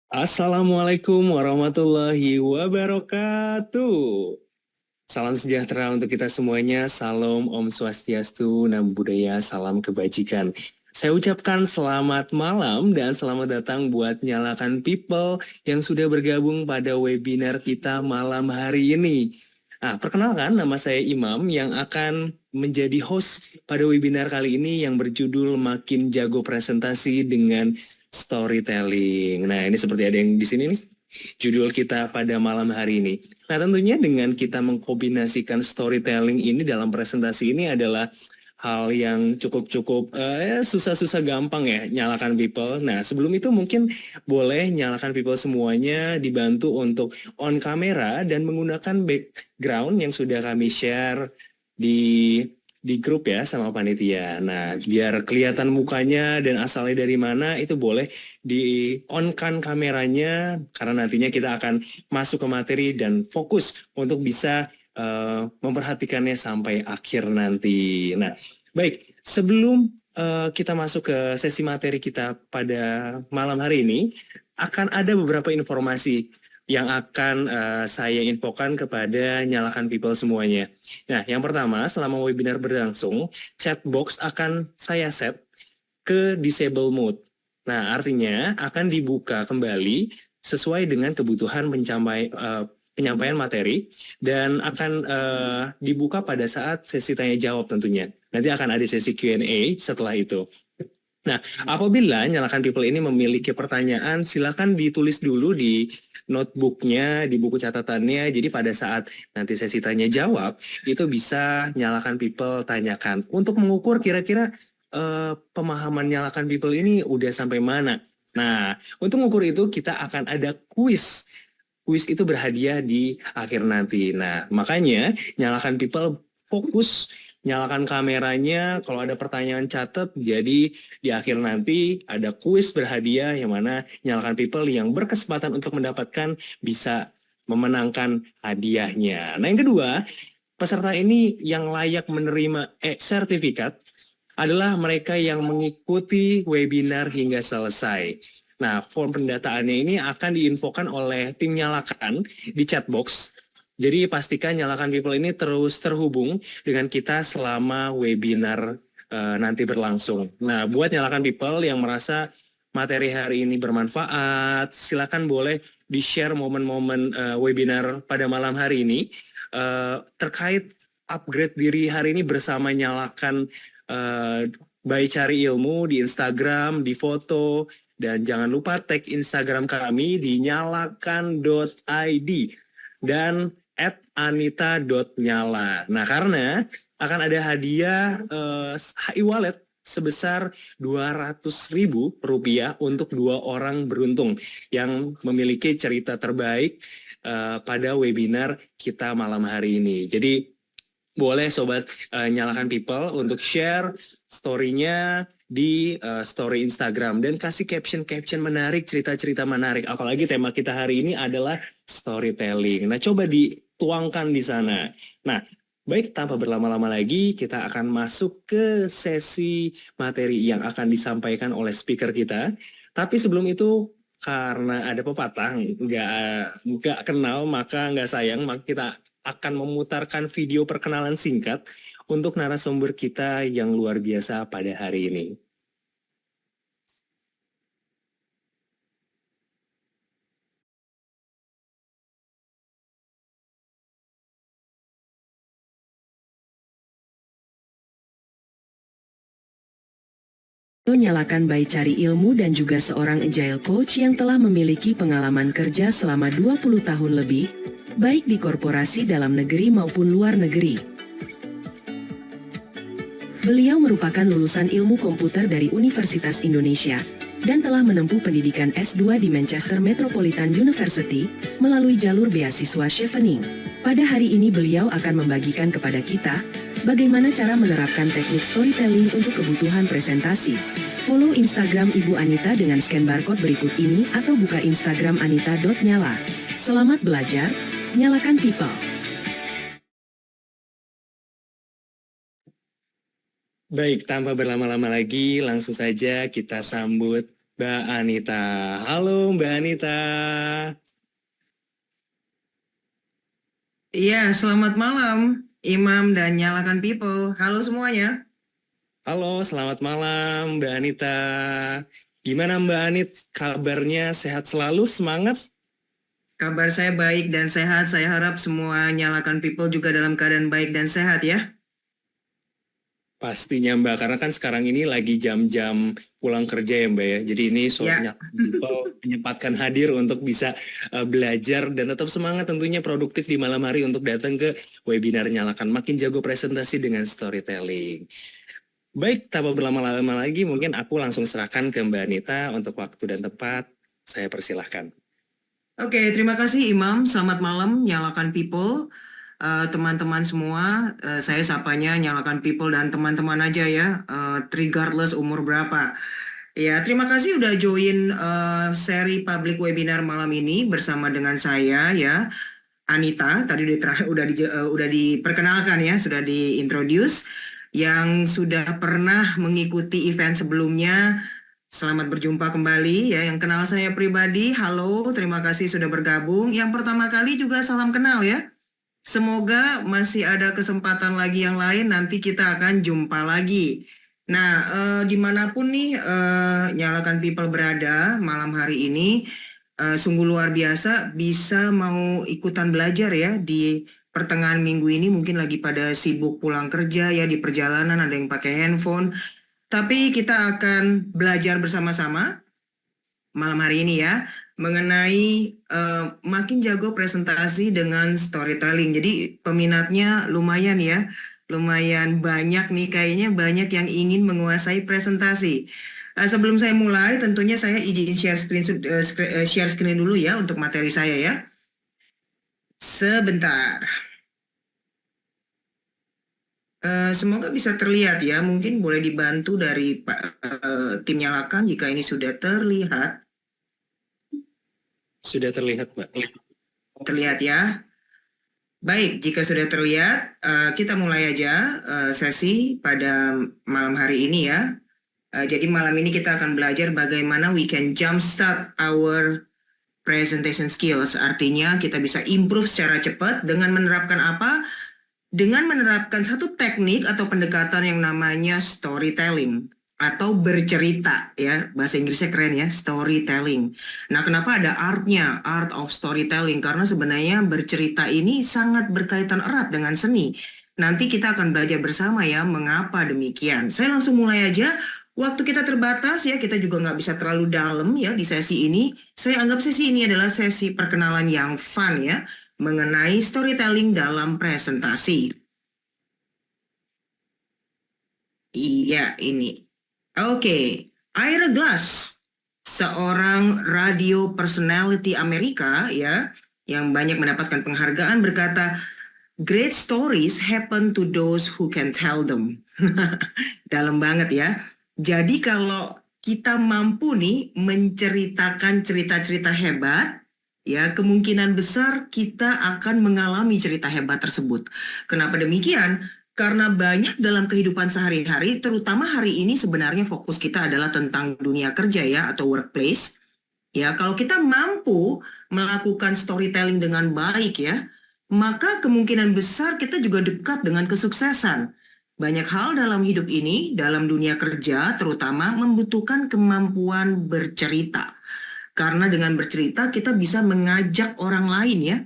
Assalamualaikum warahmatullahi wabarakatuh. Salam sejahtera untuk kita semuanya. Salam Om Swastiastu, Namo Buddhaya, salam kebajikan. Saya ucapkan selamat malam dan selamat datang buat Nyalakan People yang sudah bergabung pada webinar kita malam hari ini. Nah, perkenalkan nama saya Imam yang akan menjadi host pada webinar kali ini yang berjudul Makin Jago Presentasi dengan Storytelling. Nah, ini seperti ada yang di sini nih, judul kita pada malam hari ini. Nah, tentunya dengan kita mengkombinasikan storytelling ini dalam presentasi ini adalah hal yang cukup-cukup susah-susah gampang ya, nyalakan people. Nah, sebelum itu mungkin boleh nyalakan people semuanya dibantu untuk on kamera dan menggunakan background yang sudah kami share di grup ya sama panitia. Nah, biar kelihatan mukanya dan asalnya dari mana itu boleh di on-kan kameranya karena nantinya kita akan masuk ke materi dan fokus untuk bisa memperhatikannya sampai akhir nanti. Nah, baik, sebelum kita masuk ke sesi materi kita pada malam hari ini, akan ada beberapa informasi yang akan saya infokan kepada Nyalakan People semuanya. Nah, yang pertama, selama webinar berlangsung, chat box akan saya set ke disable mode. Nah, artinya akan dibuka kembali sesuai dengan kebutuhan penyampaian materi dan akan dibuka pada saat sesi tanya jawab tentunya. Nanti akan ada sesi Q&A setelah itu. Nah, apabila Nyalakan People ini memiliki pertanyaan, silakan ditulis dulu di notebooknya, di buku catatannya. Jadi pada saat nanti sesi tanya jawab, itu bisa Nyalakan People tanyakan. Untuk mengukur kira-kira pemahaman Nyalakan People ini udah sampai mana. Nah, untuk mengukur itu kita akan ada kuis. Kuis itu berhadiah di akhir nanti. Nah, makanya Nyalakan People fokus, nyalakan kameranya, kalau ada pertanyaan catat, jadi di akhir nanti ada kuis berhadiah yang mana Nyalakan People yang berkesempatan untuk mendapatkan bisa memenangkan hadiahnya. Nah, yang kedua, peserta ini yang layak menerima sertifikat adalah mereka yang mengikuti webinar hingga selesai. Nah, form pendataannya ini akan diinfokan oleh tim Nyalakan di chatbox. Jadi pastikan Nyalakan People ini terus terhubung dengan kita selama webinar nanti berlangsung. Nah, buat Nyalakan People yang merasa materi hari ini bermanfaat, silakan boleh di-share momen-momen webinar pada malam hari ini terkait upgrade diri hari ini bersama Nyalakan by Cari Ilmu di Instagram, di foto, dan jangan lupa tag Instagram kami di nyalakan.id dan @anita.nyala. Nah, karena akan ada hadiah HI Wallet sebesar Rp200.000 untuk 2 orang beruntung yang memiliki cerita terbaik pada webinar kita malam hari ini. Jadi boleh sobat Nyalakan People untuk share story-nya di story Instagram dan kasih caption-caption menarik, cerita-cerita menarik. Apalagi tema kita hari ini adalah storytelling. Nah, coba dituangkan di sana. Nah, baik, tanpa berlama-lama lagi, kita akan masuk ke sesi materi yang akan disampaikan oleh speaker kita. Tapi sebelum itu, karena ada pepatah, nggak kenal maka nggak sayang, maka kita akan memutarkan video perkenalan singkat untuk narasumber kita yang luar biasa pada hari ini. Nyalakan by Cari Ilmu dan juga seorang agile coach yang telah memiliki pengalaman kerja selama 20 tahun lebih, baik di korporasi dalam negeri maupun luar negeri. Beliau merupakan lulusan ilmu komputer dari Universitas Indonesia dan telah menempuh pendidikan S2 di Manchester Metropolitan University melalui jalur beasiswa Chevening. Pada hari ini beliau akan membagikan kepada kita bagaimana cara menerapkan teknik storytelling untuk kebutuhan presentasi. Follow Instagram Ibu Anita dengan scan barcode berikut ini atau buka Instagram anita.nyala. Selamat belajar, nyalakan people. Baik, tanpa berlama-lama lagi, langsung saja kita sambut Mbak Anita. Halo Mbak Anita. Iya, selamat malam, Imam dan Nyalakan People. Halo semuanya. Halo, selamat malam Mbak Anita. Gimana Mbak Anit? Kabarnya sehat selalu, semangat? Kabar saya baik dan sehat. Saya harap semua Nyalakan People juga dalam keadaan baik dan sehat ya. Pastinya Mbak, karena kan sekarang ini lagi jam-jam pulang kerja ya Mbak ya. Jadi ini Ya, soalnya people menyempatkan hadir untuk bisa belajar dan tetap semangat tentunya produktif di malam hari untuk datang ke webinar Nyalakan Makin Jago Presentasi dengan Storytelling. Baik, tanpa berlama-lama lagi, mungkin aku langsung serahkan ke Mbak Anita untuk waktu dan tempat. Saya persilahkan. oke, terima kasih Imam. Selamat malam, Nyalakan People. Teman-teman semua, saya sapanya Nyalakan People dan teman-teman aja ya, regardless umur berapa. Ya, terima kasih udah join seri public webinar malam ini bersama dengan saya ya, Anita. Tadi udah diperkenalkan ya, sudah diintroduce. Yang sudah pernah mengikuti event sebelumnya, selamat berjumpa kembali ya. Yang kenal saya pribadi, halo, terima kasih sudah bergabung. Yang pertama kali juga salam kenal ya. Semoga masih ada kesempatan lagi yang lain, nanti kita akan jumpa lagi. Nah, dimanapun nih Nyalakan People berada malam hari ini, sungguh luar biasa bisa mau ikutan belajar ya di pertengahan minggu ini. Mungkin lagi pada sibuk pulang kerja ya, di perjalanan ada yang pakai handphone. Tapi kita akan belajar bersama-sama malam hari ini ya, mengenai makin jago presentasi dengan storytelling. Jadi peminatnya lumayan ya, lumayan banyak nih, kayaknya banyak yang ingin menguasai presentasi. Sebelum saya mulai, tentunya saya izin share screen dulu ya untuk materi saya ya. Sebentar. Semoga bisa terlihat ya, mungkin boleh dibantu dari tim Nyalakan jika ini sudah terlihat. Sudah terlihat Mbak. Terlihat ya. Baik, jika sudah terlihat, kita mulai aja sesi pada malam hari ini ya. Jadi malam ini kita akan belajar bagaimana we can jumpstart our presentation skills. Artinya kita bisa improve secara cepat dengan menerapkan apa? Dengan menerapkan satu teknik atau pendekatan yang namanya storytelling atau bercerita ya, bahasa Inggrisnya keren ya, storytelling. Nah, kenapa ada artnya, art of storytelling? Karena sebenarnya bercerita ini sangat berkaitan erat dengan seni. Nanti kita akan belajar bersama ya, mengapa demikian. Saya langsung mulai aja. Waktu kita terbatas ya, kita juga nggak bisa terlalu dalam ya di sesi ini. Saya anggap sesi ini adalah sesi perkenalan yang fun ya, mengenai storytelling dalam presentasi. Iya, ini. Oke, Ira Glass, seorang radio personality Amerika ya, yang banyak mendapatkan penghargaan berkata, "Great stories happen to those who can tell them." Dalam banget ya. Jadi kalau kita mampu nih menceritakan cerita-cerita hebat, ya kemungkinan besar kita akan mengalami cerita hebat tersebut. Kenapa demikian? Karena banyak dalam kehidupan sehari-hari, terutama hari ini sebenarnya fokus kita adalah tentang dunia kerja ya, atau workplace. Ya, kalau kita mampu melakukan storytelling dengan baik ya, maka kemungkinan besar kita juga dekat dengan kesuksesan. Banyak hal dalam hidup ini, dalam dunia kerja terutama membutuhkan kemampuan bercerita. Karena dengan bercerita kita bisa mengajak orang lain ya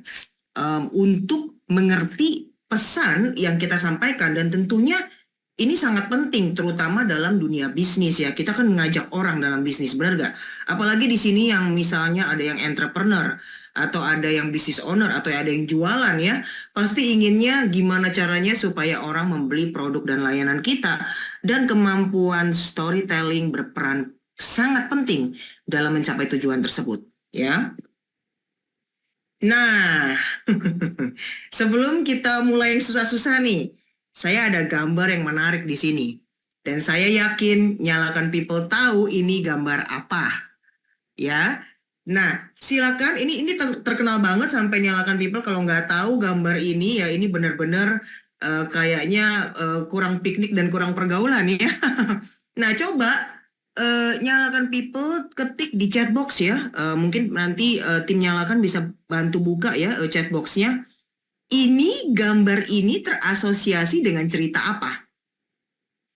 untuk mengerti pesan yang kita sampaikan, dan tentunya ini sangat penting terutama dalam dunia bisnis ya. Kita kan mengajak orang dalam bisnis, benar gak? Apalagi di sini yang misalnya ada yang entrepreneur atau ada yang business owner atau ada yang jualan ya, pasti inginnya gimana caranya supaya orang membeli produk dan layanan kita, dan kemampuan storytelling berperan sangat penting dalam mencapai tujuan tersebut ya. Nah, sebelum kita mulai yang susah-susah nih, saya ada gambar yang menarik di sini. Dan saya yakin Nyalakan People tahu ini gambar apa. Ya. Nah, silakan, ini terkenal banget sampai Nyalakan People kalau nggak tahu gambar ini ya, ini benar-benar kayaknya kurang piknik dan kurang pergaulan ya. Nah, coba Nyalakan People, ketik di chat box ya. Mungkin nanti tim Nyalakan bisa bantu buka ya chat boxnya. Ini gambar ini terasosiasi dengan cerita apa?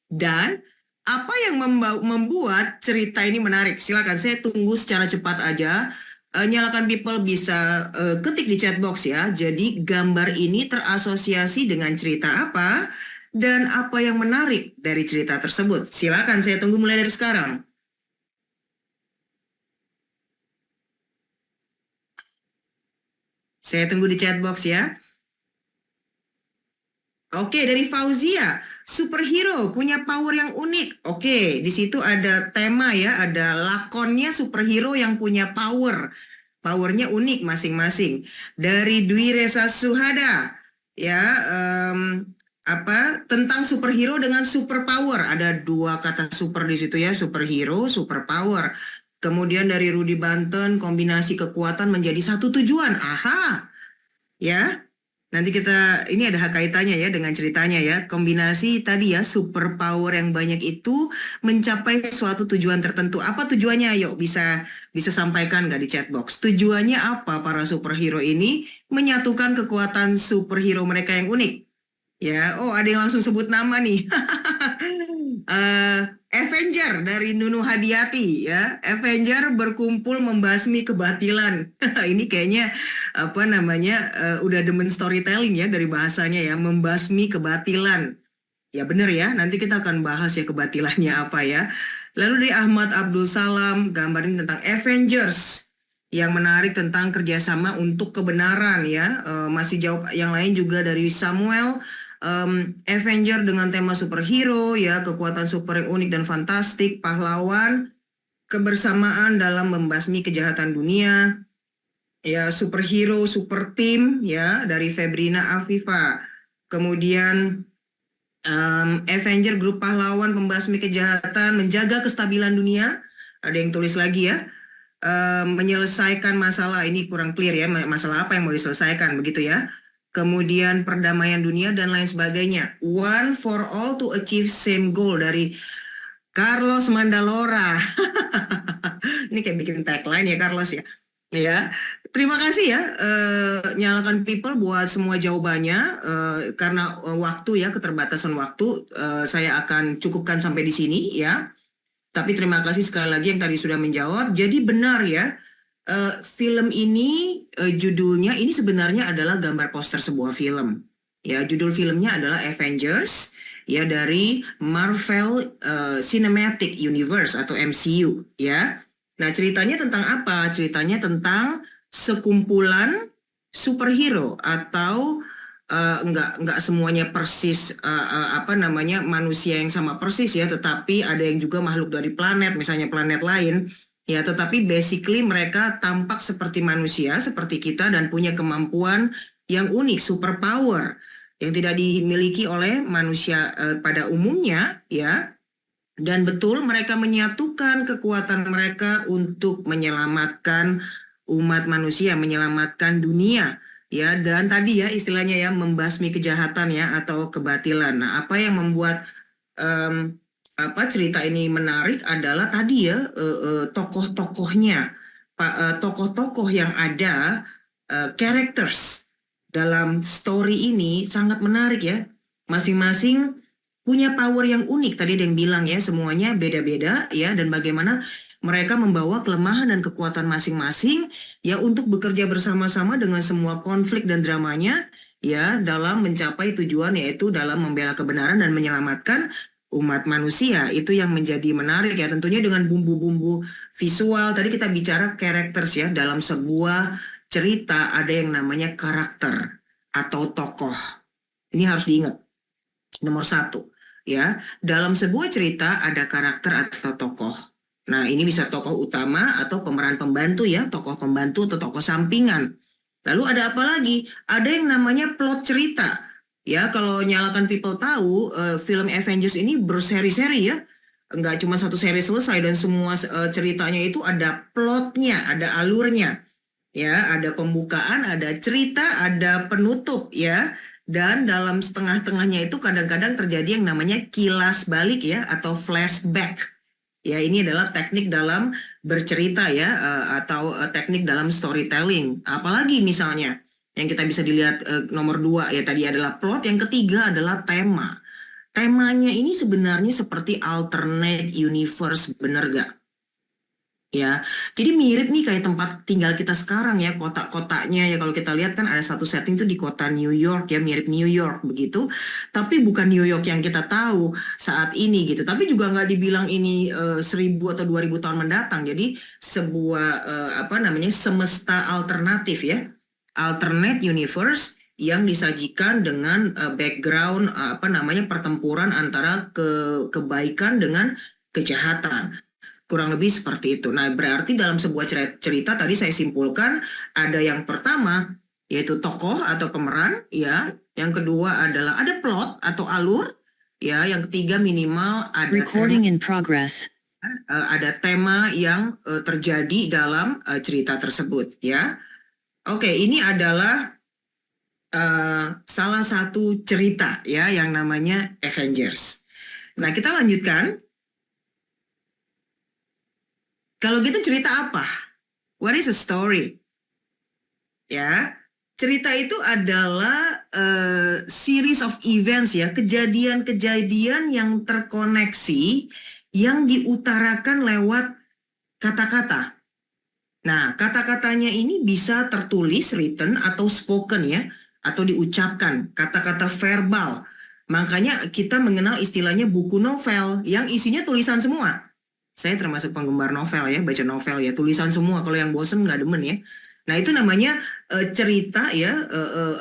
Dan apa yang membuat cerita ini menarik? Silakan, saya tunggu secara cepat aja. Nyalakan People bisa ketik di chat box ya. Jadi gambar ini terasosiasi dengan cerita apa dan apa yang menarik dari cerita tersebut. Silakan, saya tunggu mulai dari sekarang. Saya tunggu di chat box ya. Oke, dari Fauzia, superhero punya power yang unik. Oke, di situ ada tema ya, ada lakonnya superhero yang punya power. Powernya unik masing-masing. Dari Dwi Resa Suhada, ya, tentang superhero dengan superpower. Ada dua kata super di situ ya, superhero, superpower. Kemudian dari Rudi Banten, kombinasi kekuatan menjadi satu tujuan. Aha, ya. Nanti ini ada kaitannya ya dengan ceritanya ya. Kombinasi tadi ya, superpower yang banyak itu mencapai suatu tujuan tertentu. Apa tujuannya? Ayo bisa sampaikan nggak di chat box? Tujuannya apa para superhero ini menyatukan kekuatan superhero mereka yang unik? Ya, oh ada yang langsung sebut nama nih. Avenger dari Nunu Hadiati ya. Avenger berkumpul membasmi kebatilan. Ini kayaknya udah demen storytelling ya dari bahasanya ya, membasmi kebatilan. Ya bener ya, nanti kita akan bahas ya kebatilannya apa ya. Lalu dari Ahmad Abdul Salam, gambarin tentang Avengers yang menarik tentang kerjasama untuk kebenaran ya. Masih jawab yang lain juga dari Samuel. Avenger dengan tema superhero ya, kekuatan super yang unik dan fantastik, pahlawan, kebersamaan dalam membasmi kejahatan dunia ya, superhero super team ya dari Febrina Afifa. Kemudian Avenger grup pahlawan pembasmi kejahatan, menjaga kestabilan dunia, ada yang tulis lagi ya. Menyelesaikan masalah, ini kurang clear ya, masalah apa yang mau diselesaikan begitu ya. Kemudian perdamaian dunia dan lain sebagainya. One for all to achieve same goal dari Carlos Mandalora. Ini kayak bikin tagline ya Carlos ya. Ya, terima kasih ya Nyalakan People buat semua jawabannya. Karena waktu ya, keterbatasan waktu, saya akan cukupkan sampai di sini ya. Tapi terima kasih sekali lagi yang tadi sudah menjawab. Jadi benar ya. Film ini judulnya ini sebenarnya adalah gambar poster sebuah film. Ya, judul filmnya adalah Avengers ya dari Marvel Cinematic Universe atau MCU ya. Nah, ceritanya tentang apa? Ceritanya tentang sekumpulan superhero atau enggak semuanya persis manusia yang sama persis ya, tetapi ada yang juga makhluk dari planet, misalnya planet lain. Ya, tetapi basically mereka tampak seperti manusia, seperti kita dan punya kemampuan yang unik, superpower yang tidak dimiliki oleh manusia pada umumnya, ya. Dan betul mereka menyatukan kekuatan mereka untuk menyelamatkan umat manusia, menyelamatkan dunia, ya. Dan tadi ya istilahnya ya membasmi kejahatan ya atau kebatilan. Nah, apa yang membuat cerita ini menarik adalah tadi ya tokoh-tokohnya, tokoh-tokoh yang ada, characters dalam story ini sangat menarik ya. Masing-masing punya power yang unik. Tadi ada yang bilang ya semuanya beda-beda ya, dan bagaimana mereka membawa kelemahan dan kekuatan masing-masing ya untuk bekerja bersama-sama dengan semua konflik dan dramanya ya dalam mencapai tujuan, yaitu dalam membela kebenaran dan menyelamatkan umat manusia. Itu yang menjadi menarik ya, tentunya dengan bumbu-bumbu visual. Tadi kita bicara characters ya, dalam sebuah cerita ada yang namanya karakter atau tokoh. Ini harus diingat. Nomor satu ya, dalam sebuah cerita ada karakter atau tokoh. Nah, ini bisa tokoh utama atau pemeran pembantu ya, tokoh pembantu atau tokoh sampingan. Lalu ada apa lagi? Ada yang namanya plot cerita. Ya, kalau Nyalakan People tahu, film Avengers ini berseri-seri ya. Enggak cuma satu seri selesai, dan semua ceritanya itu ada plotnya, ada alurnya. Ya, ada pembukaan, ada cerita, ada penutup ya. Dan dalam setengah-tengahnya itu kadang-kadang terjadi yang namanya kilas balik ya, atau flashback. Ya, ini adalah teknik dalam bercerita ya, atau teknik dalam storytelling. Apalagi misalnya yang kita bisa dilihat nomor 2 ya tadi adalah plot, yang ketiga adalah tema. Temanya ini sebenarnya seperti alternate universe, bener gak? Ya, jadi mirip nih kayak tempat tinggal kita sekarang ya, kota-kotanya ya. Kalau kita lihat kan ada satu setting tuh di kota New York ya, mirip New York begitu. Tapi bukan New York yang kita tahu saat ini gitu. Tapi juga nggak dibilang ini 1000 atau 2000 tahun mendatang. Jadi sebuah apa namanya, semesta alternatif ya, alternate universe yang disajikan dengan background apa namanya, pertempuran antara kebaikan dengan kejahatan. Kurang lebih seperti itu. Nah, berarti dalam sebuah cerita tadi saya simpulkan ada yang pertama yaitu tokoh atau pemeran ya, yang kedua adalah ada plot atau alur ya, yang ketiga minimal ada Recording in progress. ada tema yang terjadi dalam cerita tersebut ya. Oke, ini adalah salah satu cerita ya yang namanya Avengers. Nah, kita lanjutkan. Kalau gitu cerita apa? What is a story? Ya, cerita itu adalah series of events ya, kejadian-kejadian yang terkoneksi yang diutarakan lewat kata-kata. Nah, kata-katanya ini bisa tertulis, written, atau spoken ya, atau diucapkan, kata-kata verbal. Makanya kita mengenal istilahnya buku novel yang isinya tulisan semua. Saya termasuk penggemar novel ya, baca novel ya, tulisan semua. Kalau yang bosen nggak demen ya. Nah, itu namanya cerita ya,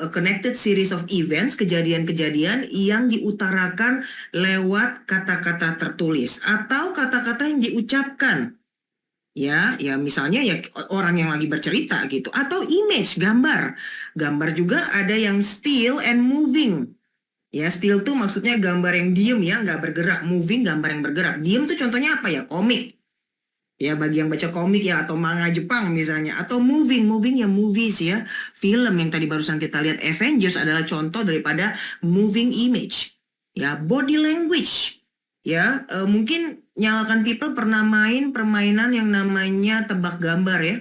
a connected series of events, kejadian-kejadian yang diutarakan lewat kata-kata tertulis atau kata-kata yang diucapkan. Ya, ya misalnya ya orang yang lagi bercerita gitu, atau image, gambar. Gambar juga ada yang still and moving. Ya, still tuh maksudnya gambar yang diem ya, nggak bergerak. Moving, gambar yang bergerak. Diem tuh contohnya apa ya? Komik. Ya, bagi yang baca komik ya, atau manga Jepang misalnya. Atau moving ya movies ya. Film yang tadi barusan kita lihat Avengers adalah contoh daripada moving image. Ya, body language. Ya, mungkin Nyalakan People pernah main permainan yang namanya tebak gambar ya.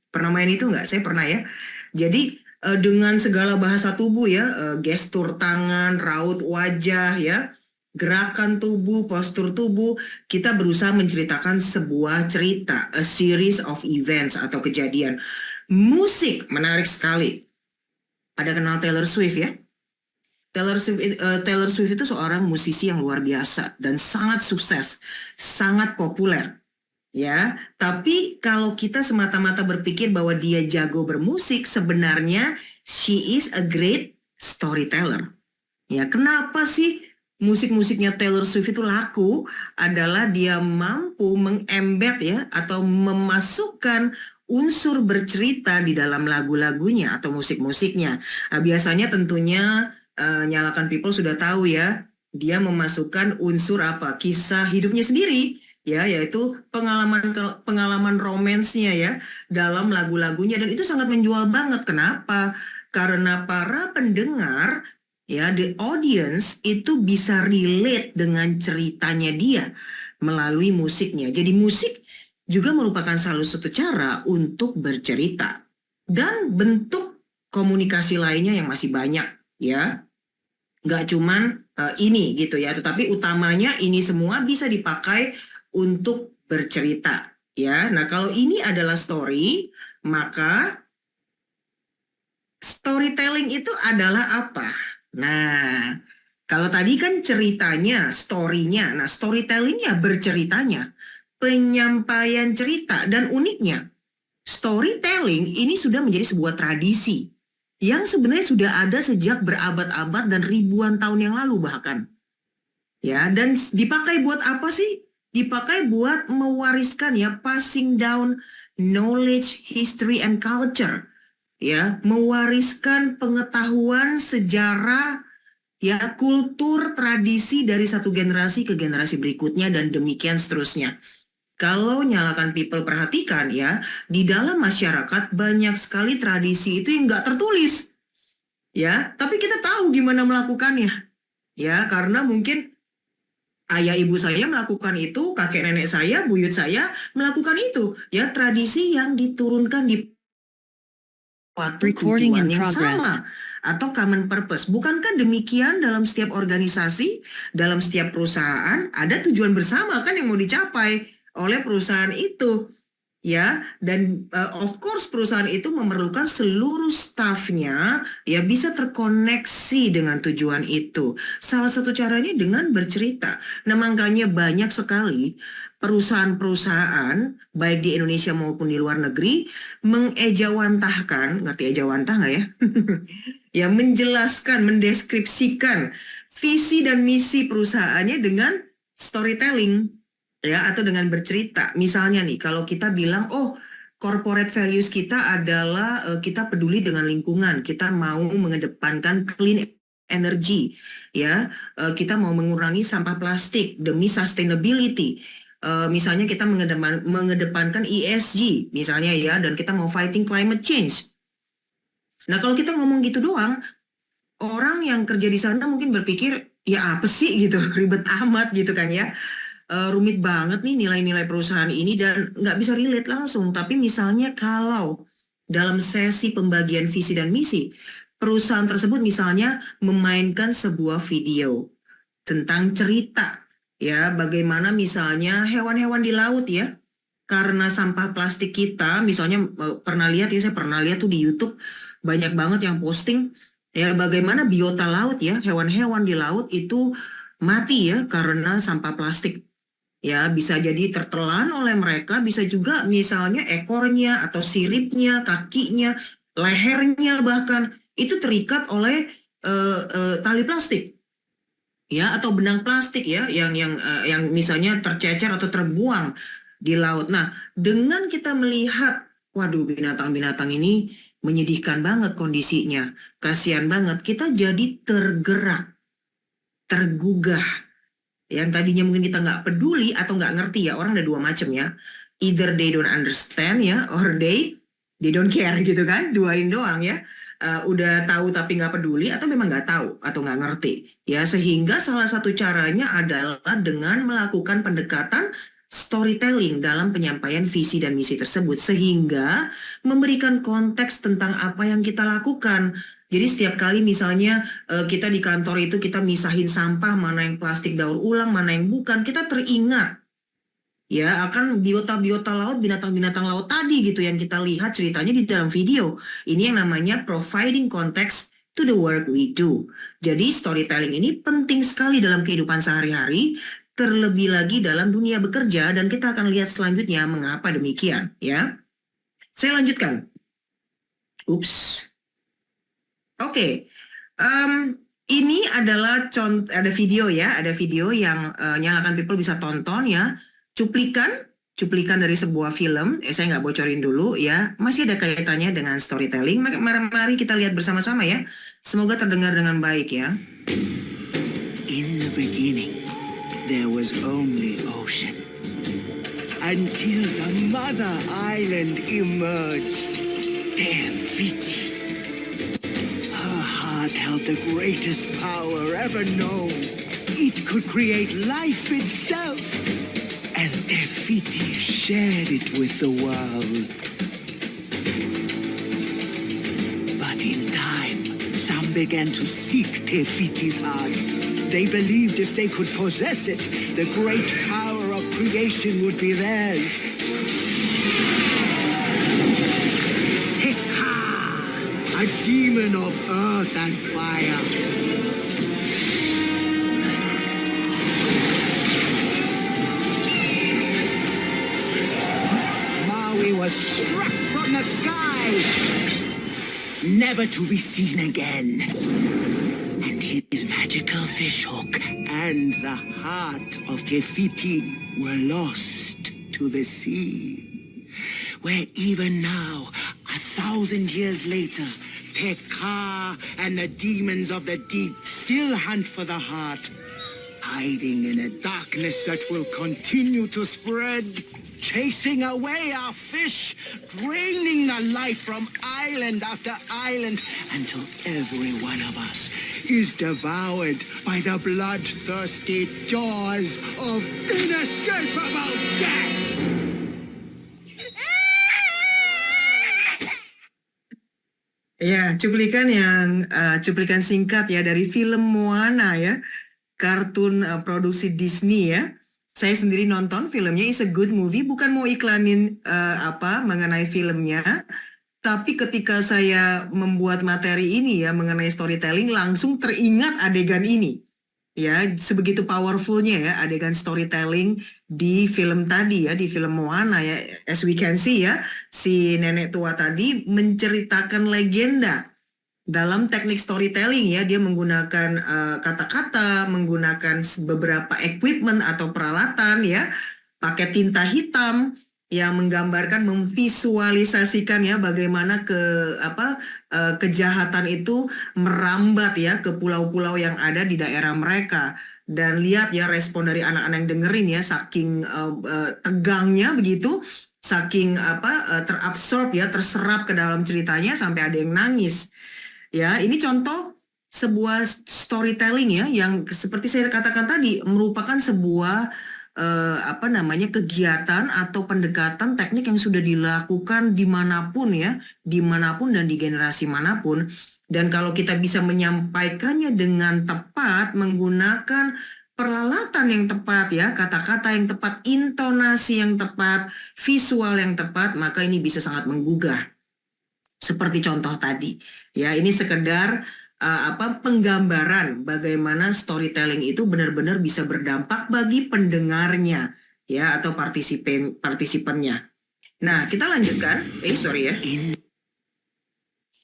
Pernah main itu nggak? Saya pernah ya. Jadi dengan segala bahasa tubuh ya, gestur tangan, raut wajah ya, gerakan tubuh, postur tubuh, kita berusaha menceritakan sebuah cerita, a series of events atau kejadian. Musik menarik sekali. Ada kenal Taylor Swift ya? Taylor Swift itu seorang musisi yang luar biasa dan sangat sukses, sangat populer. Ya, tapi kalau kita semata-mata berpikir bahwa dia jago bermusik, sebenarnya she is a great storyteller. Ya, kenapa sih musik-musiknya Taylor Swift itu laku? Adalah dia mampu mengembed ya, atau memasukkan unsur bercerita di dalam lagu-lagunya atau musik-musiknya. Nah, biasanya tentunya Nyalakan People sudah tahu ya, dia memasukkan unsur apa? Kisah hidupnya sendiri. Ya, yaitu pengalaman romansnya ya dalam lagu-lagunya, dan itu sangat menjual banget. Kenapa? Karena para pendengar ya, the audience itu bisa relate dengan ceritanya dia melalui musiknya. Jadi musik juga merupakan salah satu cara untuk bercerita, dan bentuk komunikasi lainnya yang masih banyak ya. Nggak cuman ini gitu ya, tetapi utamanya ini semua bisa dipakai untuk bercerita ya. Nah, kalau ini adalah story, maka storytelling itu adalah apa? Nah, kalau tadi kan ceritanya, story-nya. Nah, storytelling-nya berceritanya, penyampaian cerita. Dan uniknya, storytelling ini sudah menjadi sebuah tradisi yang sebenarnya sudah ada sejak berabad-abad dan ribuan tahun yang lalu bahkan. Ya, dan dipakai buat apa sih? Dipakai buat mewariskan ya, passing down knowledge, history, and culture. Ya, mewariskan pengetahuan, sejarah, ya, kultur, tradisi dari satu generasi ke generasi berikutnya, dan demikian seterusnya. Kalau Nyalakan People perhatikan ya, di dalam masyarakat banyak sekali tradisi itu yang nggak tertulis. Ya, tapi kita tahu gimana melakukannya. Ya, karena mungkin ayah ibu saya melakukan itu, kakek nenek saya, buyut saya melakukan itu. Ya, tradisi yang diturunkan di suatu Recording in tujuan yang progress. sama atau common purpose. Bukankah demikian dalam setiap organisasi, dalam setiap perusahaan ada tujuan bersama kan yang mau dicapai oleh perusahaan itu? Ya, dan of course perusahaan itu memerlukan seluruh stafnya ya bisa terkoneksi dengan tujuan itu. Salah satu caranya dengan bercerita. Nah, makanya banyak sekali perusahaan-perusahaan baik di Indonesia maupun di luar negeri mengejawantahkan, ngerti ejawantah nggak ya? Ya, menjelaskan, mendeskripsikan visi dan misi perusahaannya dengan storytelling. Ya, atau dengan bercerita. Misalnya nih, kalau kita bilang, oh, corporate values kita adalah kita peduli dengan lingkungan, kita mau mengedepankan clean energy, ya, kita mau mengurangi sampah plastik demi sustainability. Misalnya kita mengedepankan ESG, misalnya ya, dan kita mau fighting climate change. Nah, kalau kita ngomong gitu doang, orang yang kerja di sana mungkin berpikir, ya apa sih gitu, ribet amat gitu kan ya. Rumit banget nih nilai-nilai perusahaan ini dan nggak bisa relate langsung. Tapi misalnya kalau dalam sesi pembagian visi dan misi, perusahaan tersebut misalnya memainkan sebuah video tentang cerita, ya bagaimana misalnya hewan-hewan di laut ya, karena sampah plastik kita, misalnya pernah lihat ya, saya pernah lihat tuh di YouTube banyak banget yang posting ya bagaimana biota laut ya, hewan-hewan di laut itu mati ya karena sampah plastik. Ya, bisa jadi tertelan oleh mereka, bisa juga misalnya ekornya atau siripnya, kakinya, lehernya bahkan itu terikat oleh tali plastik. Ya, atau benang plastik ya yang misalnya tercecer atau terbuang di laut. Nah, dengan kita melihat waduh binatang-binatang ini menyedihkan banget kondisinya, kasihan banget, kita jadi tergerak, tergugah. Yang tadinya mungkin kita nggak peduli atau nggak ngerti ya, orang ada dua macam ya, either they don't understand ya, or they don't care gitu kan, duain doang ya. Udah tahu tapi nggak peduli atau memang nggak tahu atau nggak ngerti ya, sehingga salah satu caranya adalah dengan melakukan pendekatan storytelling dalam penyampaian visi dan misi tersebut sehingga memberikan konteks tentang apa yang kita lakukan. Jadi setiap kali misalnya kita di kantor itu kita misahin sampah, mana yang plastik daur ulang, mana yang bukan, kita teringat ya akan biota-biota laut, binatang-binatang laut tadi gitu yang kita lihat ceritanya di dalam video. Ini yang namanya providing context to the work we do. Jadi storytelling ini penting sekali dalam kehidupan sehari-hari, terlebih lagi dalam dunia bekerja, dan kita akan lihat selanjutnya mengapa demikian ya. Saya lanjutkan. Ups. Oke, ini adalah ada video ya, ada video yang Nyalakan People bisa tonton ya, cuplikan dari sebuah film. Saya nggak bocorin dulu ya, masih ada kaitannya dengan storytelling. Mari kita lihat bersama-sama ya. Semoga terdengar dengan baik ya. In the beginning, there was only ocean. Until the mother island emerged, Te Fiti. Her heart held the greatest power ever known. It could create life itself. And Te Fiti shared it with the world. But in time, some began to seek Te Fiti's heart. They believed if they could possess it, the great power of creation would be theirs. Heka, a demon of earth and fire. Maui was struck from the sky, never to be seen again. And his magical fishhook and the heart of Te Fiti were lost to the sea, where even now, 1,000 years later, Te Ka and the demons of the deep still hunt for the heart, hiding in a darkness that will continue to spread, chasing away our fish, draining the life from island after island, until every one of us is devoured by the bloodthirsty jaws of inescapable death. Ya, cuplikan singkat ya dari film Moana ya, kartun produksi Disney ya. Saya sendiri nonton filmnya, is a good movie. Bukan mau iklanin mengenai filmnya, tapi ketika saya membuat materi ini ya mengenai storytelling, langsung teringat adegan ini. Ya, sebegitu powerfulnya ya adegan storytelling di film tadi ya, di film Moana ya. As we can see ya, si nenek tua tadi menceritakan legenda dalam teknik storytelling ya. Dia menggunakan kata-kata, menggunakan beberapa equipment atau peralatan ya, pakai tinta hitam yang menggambarkan, memvisualisasikan ya bagaimana kejahatan itu merambat ya ke pulau-pulau yang ada di daerah mereka. Dan lihat ya respon dari anak-anak yang dengerin ya, saking tegangnya begitu, saking terabsorb ya, terserap ke dalam ceritanya sampai ada yang nangis. Ya, ini contoh sebuah storytelling ya yang seperti saya katakan tadi merupakan sebuah kegiatan atau pendekatan teknik yang sudah dilakukan dimanapun ya, dimanapun dan di generasi manapun. Dan kalau kita bisa menyampaikannya dengan tepat, menggunakan peralatan yang tepat ya, kata-kata yang tepat, intonasi yang tepat, visual yang tepat, maka ini bisa sangat menggugah. Seperti contoh tadi ya, ini sekedar penggambaran bagaimana storytelling itu benar-benar bisa berdampak bagi pendengarnya ya, atau partisipannya. Nah, kita lanjutkan.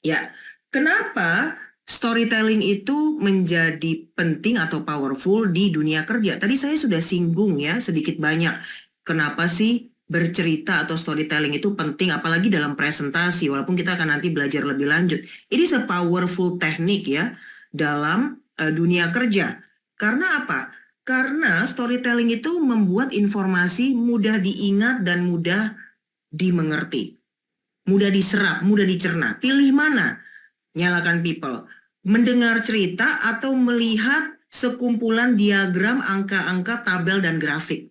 Ya, kenapa storytelling itu menjadi penting atau powerful di dunia kerja? Tadi saya sudah singgung ya sedikit banyak. Kenapa sih bercerita atau storytelling itu penting, apalagi dalam presentasi, walaupun kita akan nanti belajar lebih lanjut. Ini powerful teknik ya dalam dunia kerja. Karena apa? Karena storytelling itu membuat informasi mudah diingat dan mudah dimengerti. Mudah diserap, mudah dicerna. Pilih mana? Nyalakan people. Mendengar cerita atau melihat sekumpulan diagram, angka-angka, tabel, dan grafik.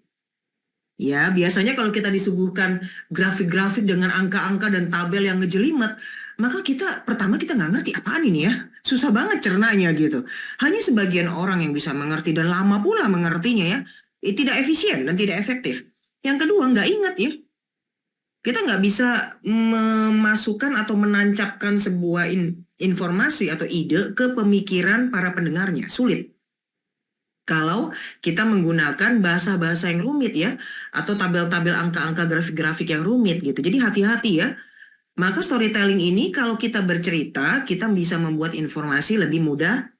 Ya, biasanya kalau kita disuguhkan grafik-grafik dengan angka-angka dan tabel yang ngejelimet, maka pertama kita nggak ngerti apaan ini ya. Susah banget cernanya gitu. Hanya sebagian orang yang bisa mengerti dan lama pula mengertinya ya. Tidak efisien dan tidak efektif. Yang kedua, nggak ingat ya. Kita nggak bisa memasukkan atau menancapkan sebuah informasi atau ide ke pemikiran para pendengarnya. Sulit. Kalau kita menggunakan bahasa-bahasa yang rumit ya, atau tabel-tabel angka-angka grafik-grafik yang rumit gitu. Jadi hati-hati ya. Maka storytelling ini kalau kita bercerita, kita bisa membuat informasi lebih mudah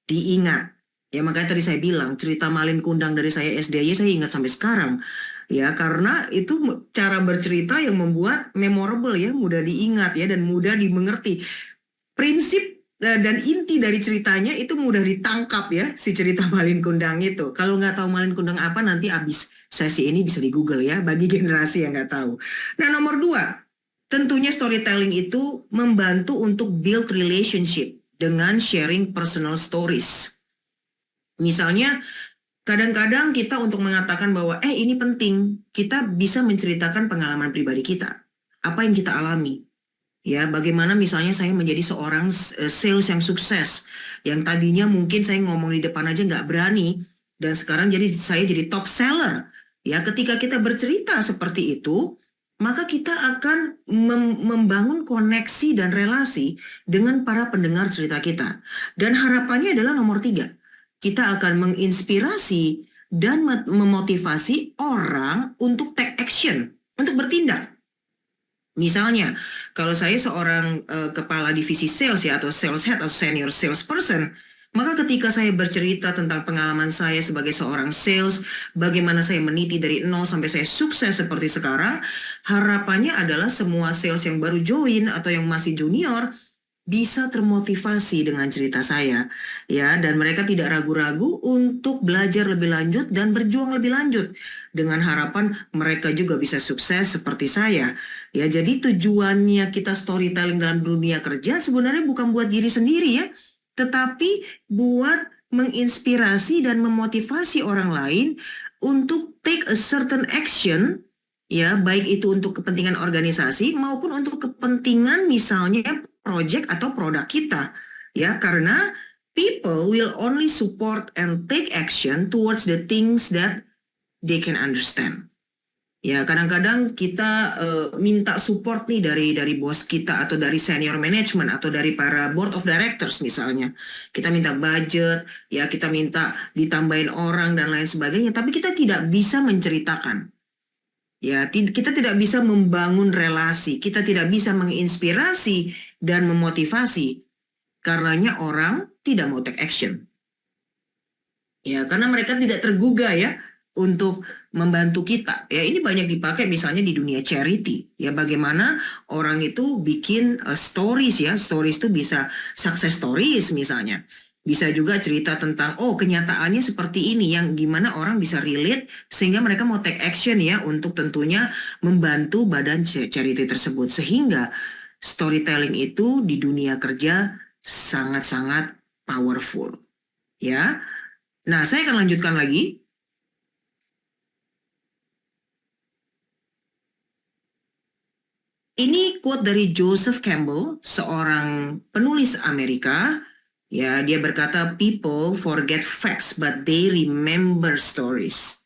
diingat. Ya, makanya tadi saya bilang, cerita Malin Kundang dari saya SDY saya ingat sampai sekarang. Ya, karena itu cara bercerita yang membuat memorable ya, mudah diingat ya, dan mudah dimengerti. Prinsip dan inti dari ceritanya itu mudah ditangkap ya, si cerita Malin Kundang itu. Kalau nggak tahu Malin Kundang apa, nanti habis sesi ini bisa di Google ya, bagi generasi yang nggak tahu. Nah, nomor 2, tentunya storytelling itu membantu untuk build relationship dengan sharing personal stories. Misalnya, kadang-kadang kita untuk mengatakan bahwa ini penting, kita bisa menceritakan pengalaman pribadi kita. Apa yang kita alami. Ya, bagaimana misalnya saya menjadi seorang sales yang sukses, yang tadinya mungkin saya ngomong di depan aja nggak berani, dan sekarang saya jadi top seller. Ya, ketika kita bercerita seperti itu, maka kita akan membangun koneksi dan relasi dengan para pendengar cerita kita. Dan harapannya adalah nomor 3, kita akan menginspirasi dan memotivasi orang untuk take action, untuk bertindak. Misalnya, kalau saya seorang kepala divisi sales ya, atau sales head atau senior salesperson, maka ketika saya bercerita tentang pengalaman saya sebagai seorang sales, bagaimana saya meniti dari 0 sampai saya sukses seperti sekarang, harapannya adalah semua sales yang baru join atau yang masih junior bisa termotivasi dengan cerita saya, ya, dan mereka tidak ragu-ragu untuk belajar lebih lanjut dan berjuang lebih lanjut dengan harapan mereka juga bisa sukses seperti saya. Ya, jadi tujuannya kita storytelling dalam dunia kerja sebenarnya bukan buat diri sendiri ya, tetapi buat menginspirasi dan memotivasi orang lain untuk take a certain action, ya, baik itu untuk kepentingan organisasi maupun untuk kepentingan misalnya project atau produk kita, ya, karena people will only support and take action towards the things that they can understand. Ya, kadang-kadang kita minta support nih dari bos kita atau dari senior management atau dari para board of directors misalnya. Kita minta budget, ya kita minta ditambahin orang dan lain sebagainya, tapi kita tidak bisa menceritakan. Ya, kita tidak bisa membangun relasi, kita tidak bisa menginspirasi dan memotivasi karenanya orang tidak mau take action. Ya, karena mereka tidak tergugah ya untuk membantu kita. Ya, ini banyak dipakai misalnya di dunia charity. Ya, bagaimana orang itu bikin stories ya. Stories itu bisa success stories misalnya. Bisa juga cerita tentang kenyataannya seperti ini yang gimana orang bisa relate sehingga mereka mau take action ya untuk tentunya membantu badan charity tersebut. Sehingga storytelling itu di dunia kerja sangat-sangat powerful. Ya. Nah, saya akan lanjutkan lagi. Ini quote dari Joseph Campbell, seorang penulis Amerika. Ya, dia berkata, people forget facts, but they remember stories.